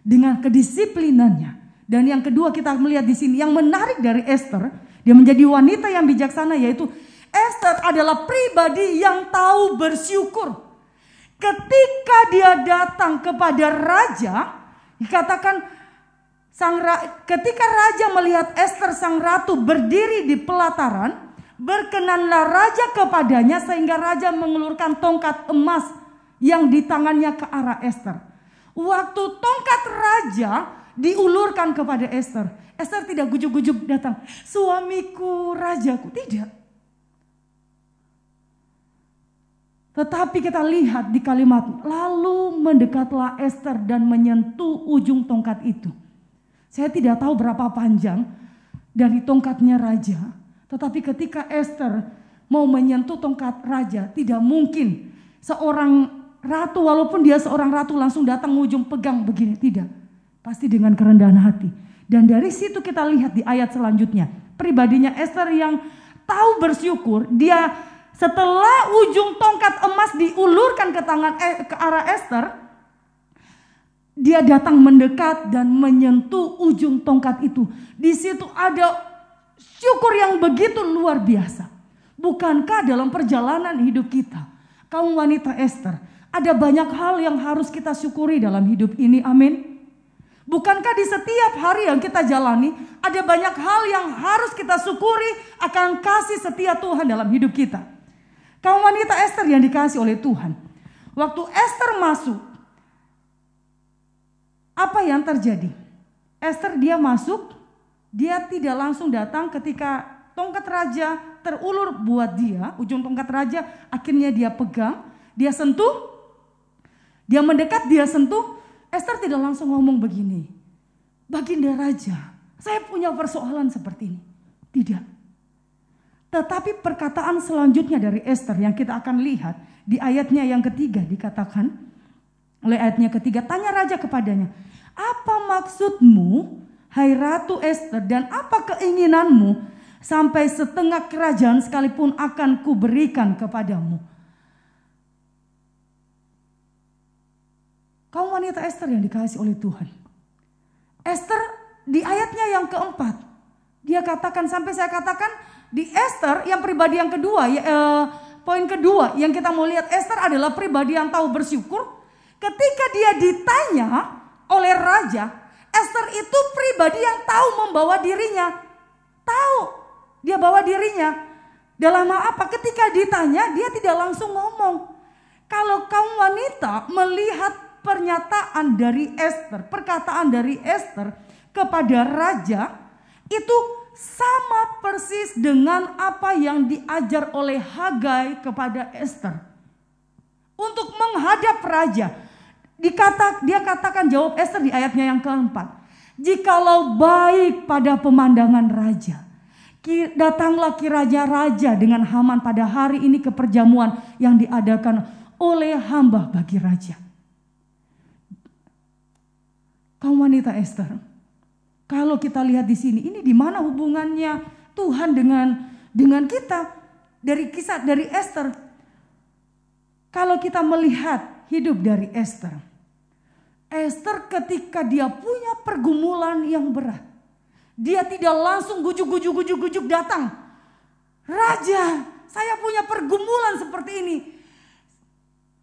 dengan kedisiplinannya. Dan yang kedua kita melihat di sini yang menarik dari Ester, dia menjadi wanita yang bijaksana, yaitu Ester adalah pribadi yang tahu bersyukur. Ketika dia datang kepada raja, dikatakan ketika raja melihat Ester sang ratu berdiri di pelataran, berkenanlah raja kepadanya sehingga raja mengelurkan tongkat emas yang di tangannya ke arah Ester. Waktu tongkat raja diulurkan kepada Ester, Ester tidak gujuk-gujuk datang, suamiku, rajaku, tidak. Tetapi kita lihat di kalimat, lalu mendekatlah Ester dan menyentuh ujung tongkat itu. Saya tidak tahu berapa panjang dari tongkatnya raja, tetapi ketika Ester mau menyentuh tongkat raja, tidak mungkin seorang ratu, walaupun dia seorang ratu langsung datang ujung pegang begini, tidak. Pasti dengan kerendahan hati. Dan dari situ kita lihat di ayat selanjutnya, pribadinya Ester yang tahu bersyukur. Dia setelah ujung tongkat emas diulurkan ke arah Ester, dia datang mendekat dan menyentuh ujung tongkat itu. Di situ ada syukur yang begitu luar biasa. Bukankah dalam perjalanan hidup kita, kaum wanita Ester, ada banyak hal yang harus kita syukuri dalam hidup ini, amin. Bukankah di setiap hari yang kita jalani, ada banyak hal yang harus kita syukuri akan kasih setia Tuhan dalam hidup kita. Kaum wanita Ester yang dikasih oleh Tuhan. Waktu Ester masuk, apa yang terjadi? Ester dia masuk, dia tidak langsung datang ketika tongkat raja terulur buat dia, ujung tongkat raja akhirnya dia pegang, dia sentuh, dia mendekat, dia sentuh. Ester tidak langsung ngomong begini, Baginda Raja, saya punya persoalan seperti ini. Tidak. Tetapi perkataan selanjutnya dari Ester yang kita akan lihat di ayatnya yang ketiga dikatakan oleh ayatnya ketiga, tanya raja kepadanya, apa maksudmu hai Ratu Ester dan apa keinginanmu, sampai setengah kerajaan sekalipun akan kuberikan kepadamu. Kaum wanita Ester yang dikasihi oleh Tuhan. Ester di ayatnya yang keempat, dia katakan, sampai saya katakan di Ester yang pribadi yang kedua, poin kedua yang kita mau lihat, Ester adalah pribadi yang tahu bersyukur. Ketika dia ditanya oleh raja, Ester itu pribadi yang tahu membawa dirinya. Tahu dia bawa dirinya. Dalam hal apa? Ketika ditanya dia tidak langsung ngomong. Kalau kaum wanita melihat pernyataan dari Ester, perkataan dari Ester kepada raja, itu sama persis dengan apa yang diajar oleh Hagai kepada Ester. Untuk menghadap raja, dia katakan, jawab Ester di ayatnya yang keempat, jikalau baik pada pemandangan raja, datanglah kiranya raja dengan Haman pada hari ini ke perjamuan yang diadakan oleh hamba bagi raja. Kaum wanita Ester, kalau kita lihat di sini, ini di mana hubungannya Tuhan dengan kita dari kisah dari Ester? Kalau kita melihat hidup dari Ester, Ester ketika dia punya pergumulan yang berat, dia tidak langsung gujuk datang. Raja, saya punya pergumulan seperti ini.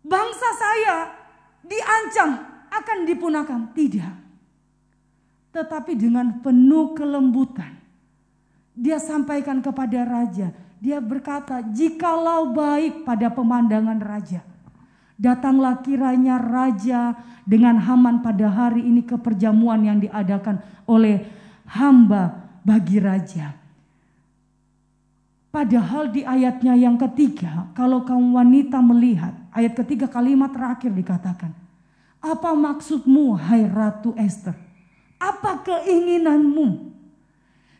Bangsa saya diancam akan dipunahkan. Tidak. Tetapi dengan penuh kelembutan, dia sampaikan kepada raja. Dia berkata, jikalau baik pada pemandangan raja, datanglah kiranya raja dengan Haman pada hari ini ke perjamuan yang diadakan oleh hamba bagi raja. Padahal di ayatnya yang ketiga, kalau kaum wanita melihat, ayat ketiga kalimat terakhir dikatakan, apa maksudmu hai Ratu Ester? Apa keinginanmu?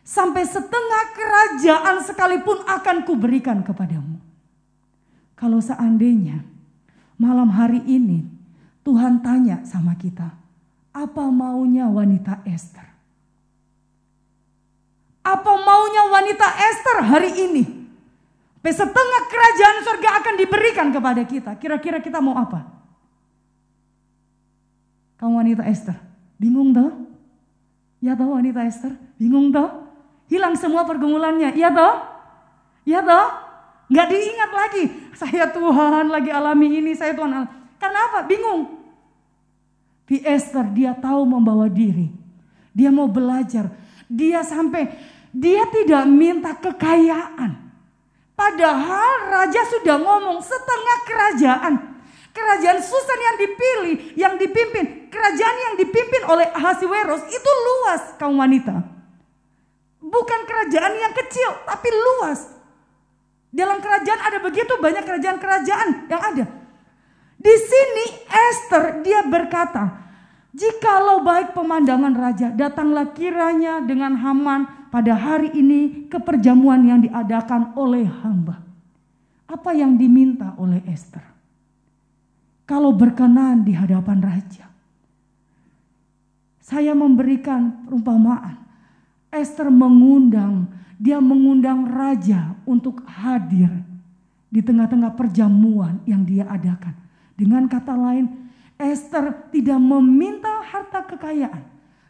Sampai setengah kerajaan sekalipun akan kuberikan kepadamu. Kalau seandainya malam hari ini Tuhan tanya sama kita, apa maunya wanita Ester? Apa maunya wanita Ester hari ini? Setengah kerajaan surga akan diberikan kepada kita. Kira-kira kita mau apa? Kamu wanita Ester, bingung toh? Ya toh wanita Ester, bingung toh? Hilang semua pergumulannya, ya toh? Ya toh? Gak diingat lagi, saya Tuhan lagi alami ini, saya Tuhan alami. Karena apa? Bingung. Di Ester dia tahu membawa diri. Dia mau belajar. Dia tidak minta kekayaan. Padahal raja sudah ngomong setengah kerajaan. Kerajaan Susan yang dipimpin, kerajaan yang dipimpin oleh Ahasiweros itu luas kaum wanita. Bukan kerajaan yang kecil, tapi luas. Dalam kerajaan ada begitu banyak kerajaan-kerajaan yang ada. Di sini Ester dia berkata, jikalau baik pemandangan raja, datanglah kiranya dengan Haman pada hari ini ke perjamuan yang diadakan oleh hamba. Apa yang diminta oleh Ester? Kalau berkenan di hadapan raja. Saya memberikan perumpamaan. Ester mengundang raja untuk hadir di tengah-tengah perjamuan yang dia adakan. Dengan kata lain, Ester tidak meminta harta kekayaan,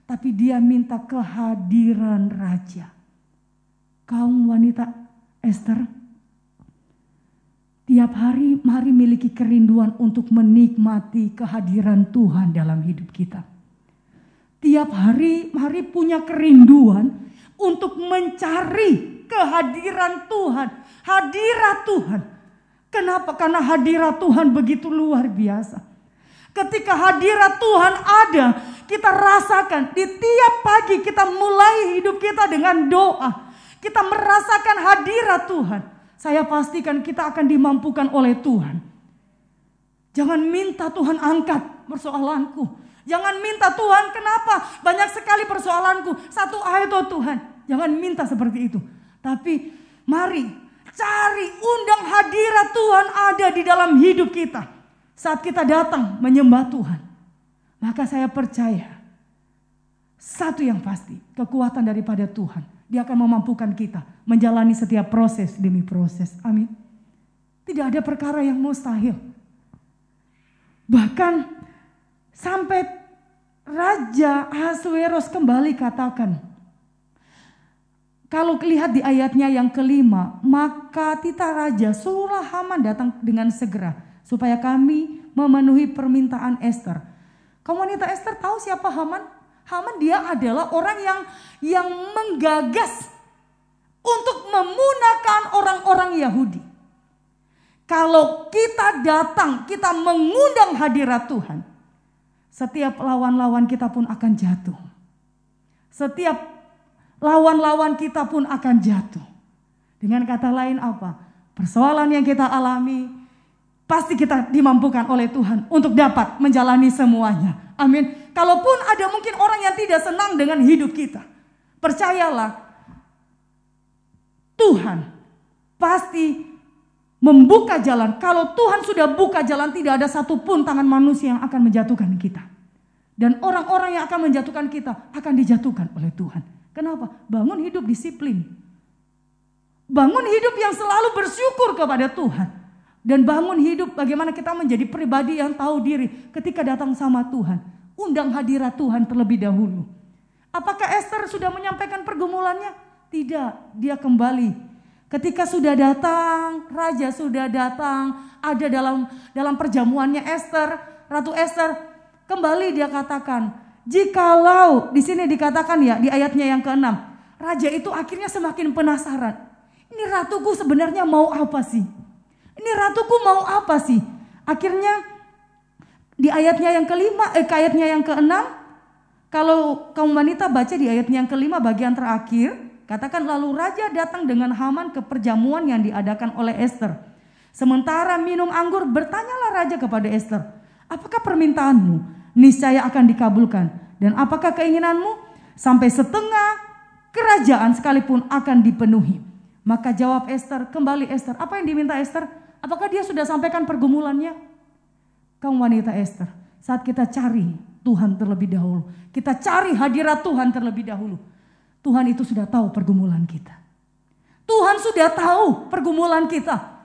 tapi dia minta kehadiran raja. Kaum wanita Ester, tiap hari mari miliki kerinduan untuk menikmati kehadiran Tuhan dalam hidup kita. Tiap hari mari punya kerinduan untuk mencari kehadiran Tuhan, hadirat Tuhan. Kenapa? Karena hadirat Tuhan begitu luar biasa. Ketika hadirat Tuhan ada, kita rasakan di tiap pagi kita mulai hidup kita dengan doa. Kita merasakan hadirat Tuhan. Saya pastikan kita akan dimampukan oleh Tuhan. Jangan minta Tuhan angkat persoalanku. Jangan minta Tuhan kenapa banyak sekali persoalanku. Satu ayat oh Tuhan. Jangan minta seperti itu. Tapi mari Cari, undang hadirat Tuhan ada di dalam hidup kita. Saat kita datang menyembah Tuhan, maka saya percaya satu yang pasti, kekuatan daripada Tuhan, Dia akan memampukan kita menjalani setiap proses demi proses. Amin. Tidak ada perkara yang mustahil. Bahkan sampai Raja Ahasuerus kembali katakan, kalau lihat di ayatnya yang kelima, maka titah raja suruhlah Haman datang dengan segera supaya kami memenuhi permintaan Ester. Kamu wanita Ester tahu siapa Haman? Haman dia adalah orang yang menggagas untuk memunahkan orang-orang Yahudi. Kalau kita datang, kita mengundang hadirat Tuhan, setiap lawan-lawan kita pun akan jatuh. Setiap lawan-lawan kita pun akan jatuh. Dengan kata lain apa? Persoalan yang kita alami pasti kita dimampukan oleh Tuhan untuk dapat menjalani semuanya. Amin. Kalaupun ada mungkin orang yang tidak senang dengan hidup kita, percayalah Tuhan pasti membuka jalan. Kalau Tuhan sudah buka jalan, tidak ada satupun tangan manusia yang akan menjatuhkan kita. Dan orang-orang yang akan menjatuhkan kita akan dijatuhkan oleh Tuhan. Kenapa? Bangun hidup disiplin. Bangun hidup yang selalu bersyukur kepada Tuhan. Dan bangun hidup bagaimana kita menjadi pribadi yang tahu diri ketika datang sama Tuhan. Undang hadirat Tuhan terlebih dahulu. Apakah Ester sudah menyampaikan pergumulannya? Tidak, dia kembali. Ketika sudah datang, raja sudah datang, ada dalam perjamuannya Ester, Ratu Ester, kembali dia katakan, jikalau, di sini dikatakan ya di ayatnya yang ke-6, raja itu akhirnya semakin penasaran. Ini ratuku sebenarnya mau apa sih? Ini ratuku mau apa sih? Akhirnya di ayatnya yang kelima, ayatnya yang ke-6, kalau kaum wanita baca di ayatnya yang kelima bagian terakhir, katakan lalu raja datang dengan Haman ke perjamuan yang diadakan oleh Ester. Sementara minum anggur, bertanyalah raja kepada Ester, apakah permintaanmu niscaya akan dikabulkan, dan apakah keinginanmu sampai setengah kerajaan sekalipun akan dipenuhi. Maka jawab Ester, kembali Ester, apa yang diminta Ester? Apakah dia sudah sampaikan pergumulannya? Kaum wanita Ester, saat kita cari Tuhan terlebih dahulu, kita cari hadirat Tuhan terlebih dahulu, Tuhan itu sudah tahu pergumulan kita. Tuhan sudah tahu pergumulan kita.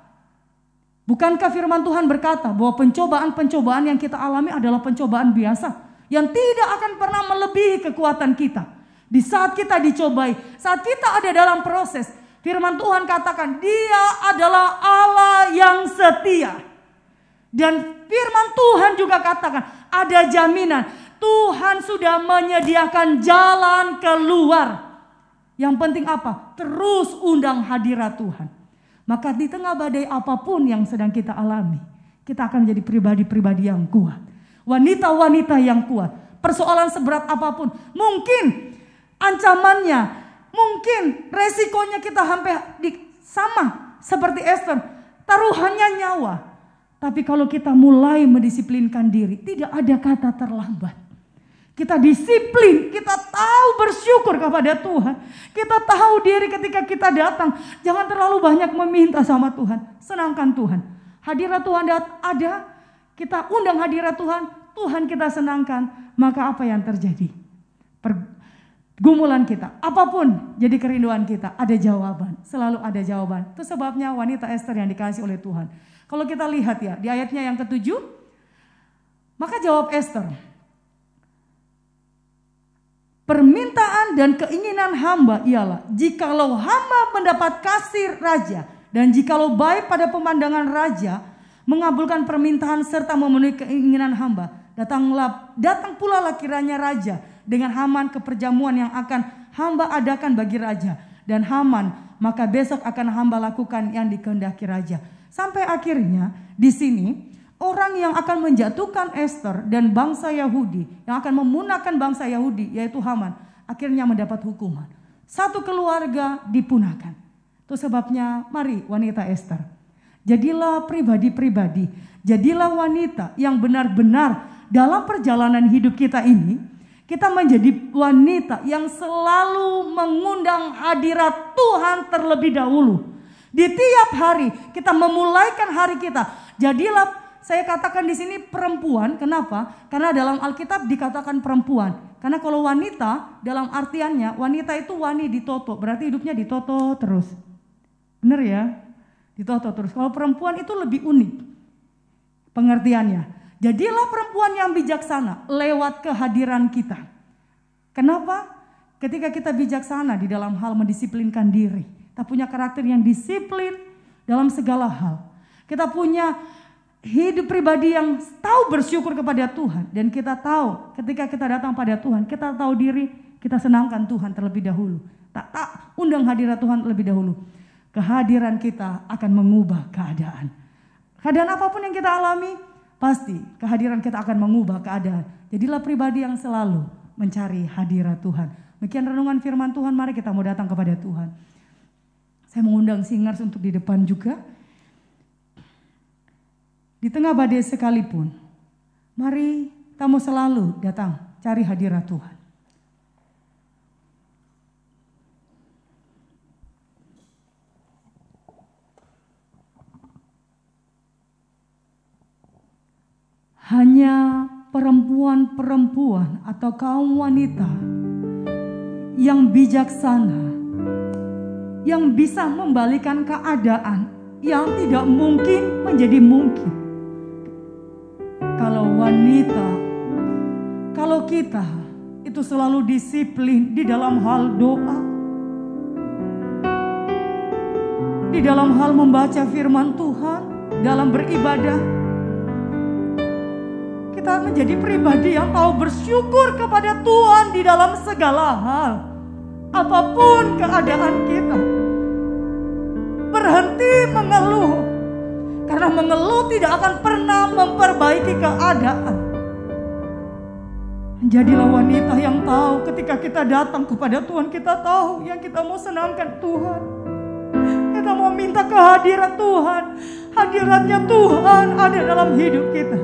Bukankah firman Tuhan berkata bahwa pencobaan-pencobaan yang kita alami adalah pencobaan biasa yang tidak akan pernah melebihi kekuatan kita. Di saat kita dicobai, saat kita ada dalam proses, firman Tuhan katakan Dia adalah Allah yang setia. Dan firman Tuhan juga katakan ada jaminan Tuhan sudah menyediakan jalan keluar. Yang penting apa? Terus undang hadirat Tuhan. Maka di tengah badai apapun yang sedang kita alami, kita akan menjadi pribadi-pribadi yang kuat. Wanita-wanita yang kuat. Persoalan seberat apapun, mungkin ancamannya, mungkin resikonya kita hampir sama seperti Ester. Taruhannya nyawa. Tapi kalau kita mulai mendisiplinkan diri, tidak ada kata terlambat. Kita disiplin, kita tahu bersyukur kepada Tuhan. Kita tahu diri ketika kita datang. Jangan terlalu banyak meminta sama Tuhan. Senangkan Tuhan. Hadirat Tuhan ada, kita undang hadirat Tuhan. Tuhan kita senangkan. Maka apa yang terjadi? Pergumulan kita, apapun jadi kerinduan kita, ada jawaban. Selalu ada jawaban. Itu sebabnya wanita Ester yang dikasih oleh Tuhan. Kalau kita lihat ya di ayatnya yang ke-7. Maka jawab Ester, permintaan dan keinginan hamba ialah jikalau hamba mendapat kasih raja dan jikalau baik pada pemandangan raja mengabulkan permintaan serta memenuhi keinginan hamba, datang pula kiranya raja dengan Haman ke perjamuan yang akan hamba adakan bagi raja dan Haman, maka besok akan hamba lakukan yang dikehendaki raja. Sampai akhirnya di sini orang yang akan menjatuhkan Ester dan bangsa Yahudi, yang akan memunahkan bangsa Yahudi, yaitu Haman, akhirnya mendapat hukuman. Satu keluarga dipunahkan. Itu sebabnya mari wanita Ester, jadilah pribadi-pribadi, jadilah wanita yang benar-benar dalam perjalanan hidup kita ini, kita menjadi wanita yang selalu mengundang hadirat Tuhan terlebih dahulu. Di tiap hari kita memulaikan hari kita. Jadilah, saya katakan di sini perempuan. Kenapa? Karena dalam Alkitab dikatakan perempuan. Karena kalau wanita dalam artiannya, wanita itu wani ditoto, berarti hidupnya ditoto terus. Benar ya? Ditoto terus. Kalau perempuan itu lebih unik pengertiannya. Jadilah perempuan yang bijaksana lewat kehadiran kita. Kenapa? Ketika kita bijaksana di dalam hal mendisiplinkan diri, kita punya karakter yang disiplin dalam segala hal. Kita punya hidup pribadi yang tahu bersyukur kepada Tuhan. Dan kita tahu ketika kita datang pada Tuhan, kita tahu diri, kita senangkan Tuhan terlebih dahulu. Tak undang hadirat Tuhan terlebih dahulu. Kehadiran kita akan mengubah keadaan. Keadaan apapun yang kita alami, pasti kehadiran kita akan mengubah keadaan. Jadilah pribadi yang selalu mencari hadirat Tuhan. Demikian renungan firman Tuhan, mari kita mau datang kepada Tuhan. Saya mengundang singers untuk di depan juga. Di tengah badai sekalipun, mari kita mau selalu datang cari hadirat Tuhan. Hanya perempuan-perempuan atau kaum wanita yang bijaksana, yang bisa membalikan keadaan yang tidak mungkin menjadi mungkin. Kalau wanita, kalau kita itu selalu disiplin di dalam hal doa, di dalam hal membaca firman Tuhan, dalam beribadah, kita menjadi pribadi yang tahu bersyukur kepada Tuhan di dalam segala hal. Apapun keadaan kita, berhenti mengeluh, karena mengeluh tidak akan pernah memperbaiki keadaan. Jadilah wanita yang tahu ketika kita datang kepada Tuhan, kita tahu yang kita mau senangkan Tuhan. Kita mau minta kehadiran Tuhan. Hadiratnya Tuhan ada dalam hidup kita.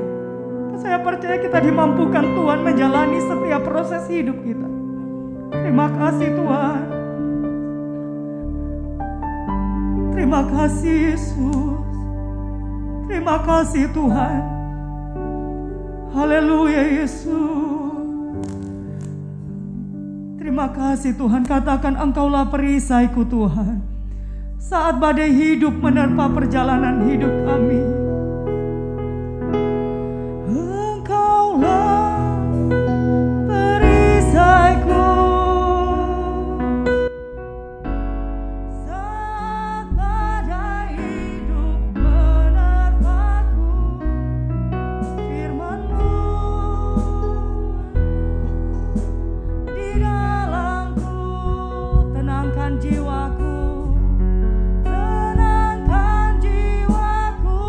Saya percaya kita dimampukan Tuhan menjalani setiap proses hidup kita. Terima kasih Tuhan. Terima kasih Yesus. Terima kasih Tuhan. Haleluya Yesus. Terima kasih Tuhan. Katakan Engkaulah perisaiku Tuhan. Saat badai hidup menerpa perjalanan hidup kami, jiwaku, tenangkan jiwaku.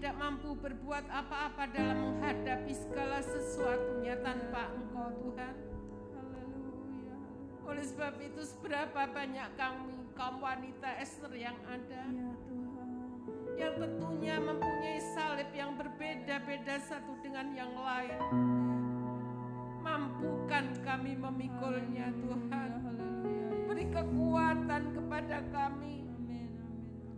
tidak mampu berbuat apa-apa dalam menghadapi segala sesuatunya tanpa Engkau Tuhan. Haleluya. Oleh sebab itu seberapa banyak kami kaum wanita Ester yang ada, Ya Tuhan. yang tentunya mempunyai salib yang berbeda-beda satu dengan yang lain. Mampukan kami memikulnya Tuhan. Haleluya. Beri kekuatan kepada kami, Amin.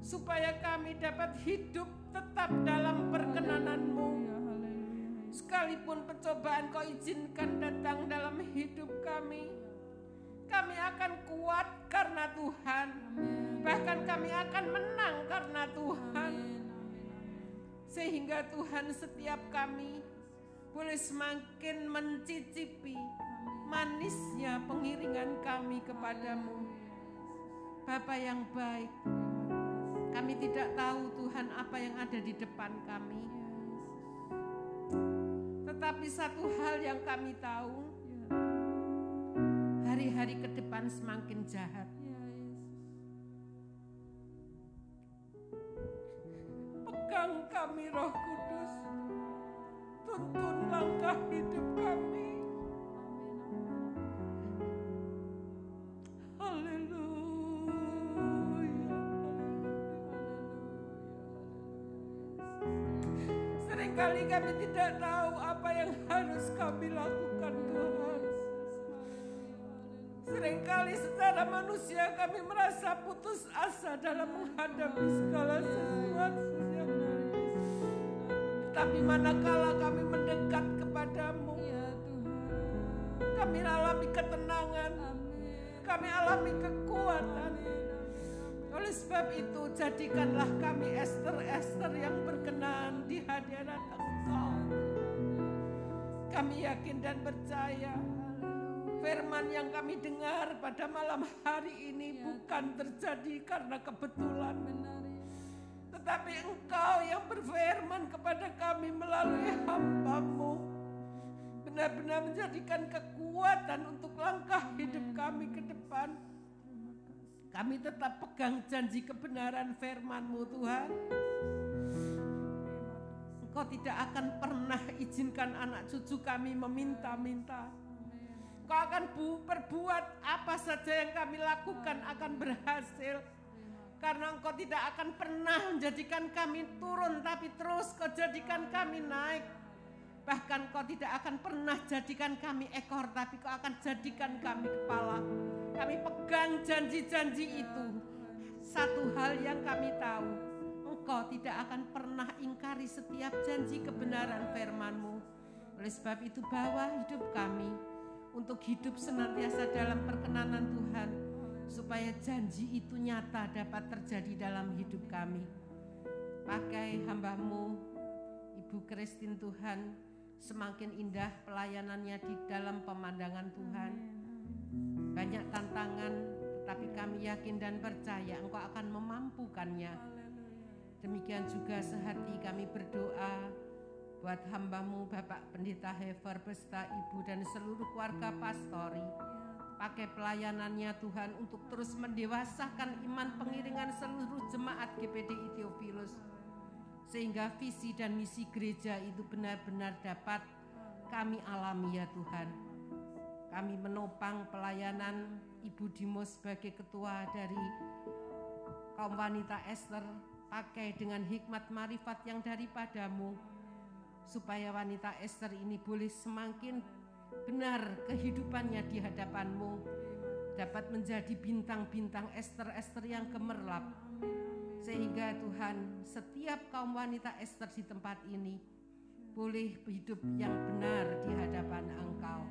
supaya kami dapat hidup tetap dalam perkenanan-Mu. Ya haleluya. Sekalipun pencobaan Kau izinkan datang dalam hidup kami, kami akan kuat karena Tuhan. Bahkan kami akan menang karena Tuhan. Sehingga Tuhan setiap kami boleh semakin mencicipi manisnya pengiringan kami kepadamu. Bapa yang baik, kami tidak tahu Tuhan apa yang ada di depan kami. Tetapi satu hal yang kami tahu, hari-hari ke depan semakin jahat. Pegang kami Roh Kudus, tuntun langkah hidup kami. Haleluya. Seringkali kami tidak tahu apa yang harus kami lakukan Tuhan. Seringkali secara manusia kami merasa putus asa dalam menghadapi segala sesuatunya. Tapi manakala kami mendekat kepadamu, kami alami ketenangan, kami alami kekuatan. Oleh sebab itu jadikanlah kami Ester-Ester yang berkenan di hadirat Engkau. Kami yakin dan percaya firman yang kami dengar pada malam hari ini bukan terjadi karena kebetulan, tetapi Engkau yang berfirman kepada kami melalui hamba-Mu benar-benar menjadikan kekuatan untuk langkah hidup kami ke depan. Kami tetap pegang janji kebenaran firman-Mu Tuhan. Engkau tidak akan pernah izinkan anak cucu kami meminta-minta. Engkau akan berbuat apa saja yang kami lakukan akan berhasil. Karena Engkau tidak akan pernah menjadikan kami turun, tapi terus Kau jadikan kami naik. Bahkan Kau tidak akan pernah jadikan kami ekor, tapi Kau akan jadikan kami kepala. Kami pegang janji-janji itu. Satu hal yang kami tahu, Engkau tidak akan pernah ingkari setiap janji kebenaran firman-Mu. Oleh sebab itu bawa hidup kami untuk hidup senantiasa dalam perkenanan Tuhan, supaya janji itu nyata dapat terjadi dalam hidup kami. Pakai hamba-Mu Ibu Christine Tuhan, semakin indah pelayanannya di dalam pemandangan Tuhan. Banyak tantangan, tetapi kami yakin dan percaya Engkau akan memampukannya. Demikian juga sehati kami berdoa buat hamba-Mu Bapak Pendeta Hefer beserta Ibu dan seluruh keluarga pastori. Pakai pelayanannya Tuhan untuk terus mendewasakan iman pengiringan seluruh jemaat GPDI Theophilus, sehingga visi dan misi gereja itu benar-benar dapat kami alami ya Tuhan. Kami menopang pelayanan Ibu Dimos sebagai ketua dari kaum wanita Ester, pakai dengan hikmat marifat yang daripada-Mu, supaya wanita Ester ini boleh semakin benar kehidupannya di hadapan-Mu, dapat menjadi bintang-bintang Ester-Ester yang gemerlap, sehingga Tuhan setiap kaum wanita Ester di tempat ini boleh hidup yang benar di hadapan Engkau.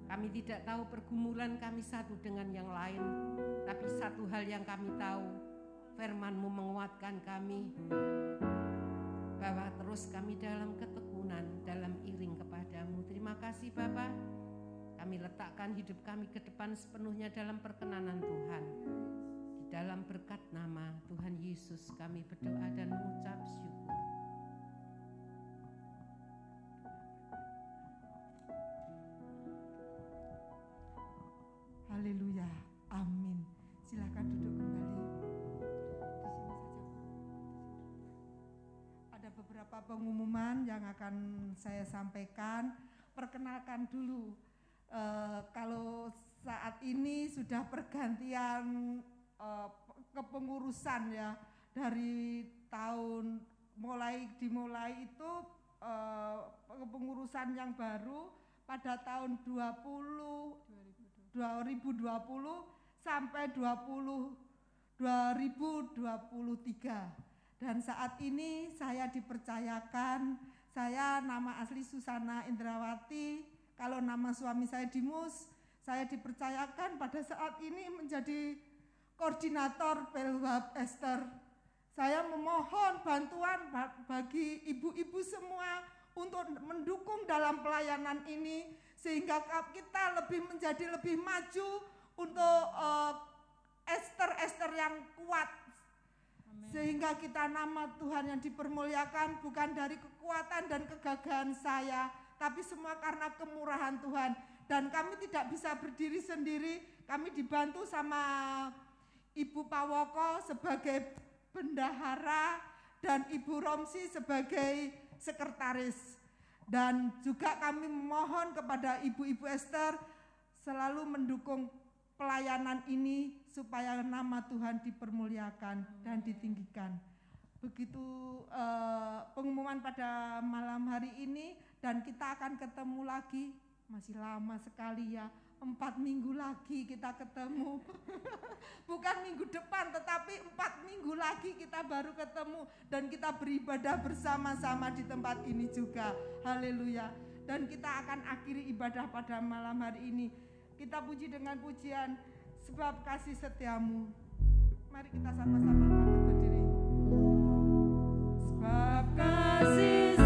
Kami tidak tahu pergumulan kami satu dengan yang lain, tapi satu hal yang kami tahu, firman-Mu menguatkan kami bahwa terus kami dalam ketekunan, dalam iring kepada-Mu. Terima kasih Bapa. Kami letakkan hidup kami ke depan sepenuhnya dalam perkenanan Tuhan. Di dalam berkat nama Tuhan Yesus kami berdoa dan mengucap syukur. Haleluya, amin. Silakan duduk kembali. Di sini saja. Ada beberapa pengumuman yang akan saya sampaikan. Perkenalkan dulu, kalau saat ini sudah pergantian kepengurusan ya, dari tahun dimulai itu kepengurusan yang baru pada tahun 2020 sampai 2023. Dan saat ini saya dipercayakan, saya nama asli Susana Indrawati, kalau nama suami saya Dimus, saya dipercayakan pada saat ini menjadi koordinator Pelwab Ester. Saya memohon bantuan bagi ibu-ibu semua untuk mendukung dalam pelayanan ini, sehingga kita menjadi lebih maju untuk Ester yang kuat. Amen. Sehingga kita nama Tuhan yang dipermuliakan bukan dari kekuatan dan kegagahan saya, tapi semua karena kemurahan Tuhan. Dan kami tidak bisa berdiri sendiri, kami dibantu sama Ibu Pawoko sebagai bendahara dan Ibu Romsi sebagai sekretaris. Dan juga kami memohon kepada Ibu-Ibu Ester selalu mendukung pelayanan ini supaya nama Tuhan dipermuliakan dan ditinggikan. Begitu pengumuman pada malam hari ini, dan kita akan ketemu lagi, masih lama sekali ya, 4 minggu lagi kita ketemu. Bukan minggu depan, tetapi 4 minggu lagi kita baru ketemu, dan kita beribadah bersama-sama di tempat ini juga. Haleluya. Dan kita akan akhiri ibadah pada malam hari ini. Kita puji dengan pujian sebab kasih setiamu. Mari kita sama-sama bangkit berdiri. Sebab kasih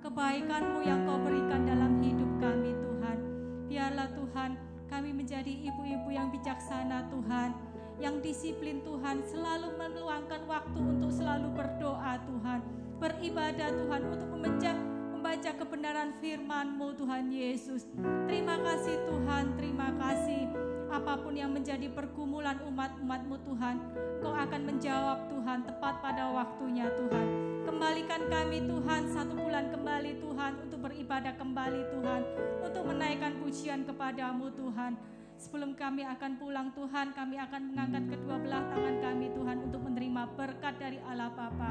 kebaikan-Mu yang Kau berikan dalam hidup kami Tuhan. Biarlah Tuhan kami menjadi ibu-ibu yang bijaksana Tuhan, yang disiplin Tuhan, selalu meluangkan waktu untuk selalu berdoa Tuhan, beribadah Tuhan, untuk membaca kebenaran firman-Mu Tuhan Yesus. Terima kasih Tuhan, terima kasih. Apapun yang menjadi pergumulan umat-umat-Mu Tuhan, Kau akan menjawab Tuhan tepat pada waktunya Tuhan. Kembalikan kami Tuhan 1 bulan kembali Tuhan, untuk beribadah kembali Tuhan, untuk menaikkan pujian kepada-Mu Tuhan. Sebelum kami akan pulang Tuhan, kami akan mengangkat kedua belah tangan kami Tuhan, untuk menerima berkat dari Allah Bapa.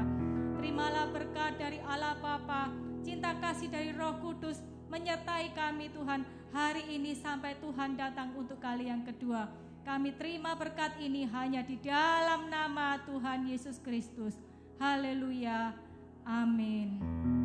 Terimalah berkat dari Allah Bapa, cinta kasih dari Roh Kudus menyertai kami Tuhan hari ini sampai Tuhan datang untuk kali yang kedua. Kami terima berkat ini hanya di dalam nama Tuhan Yesus Kristus. Haleluya. Amin.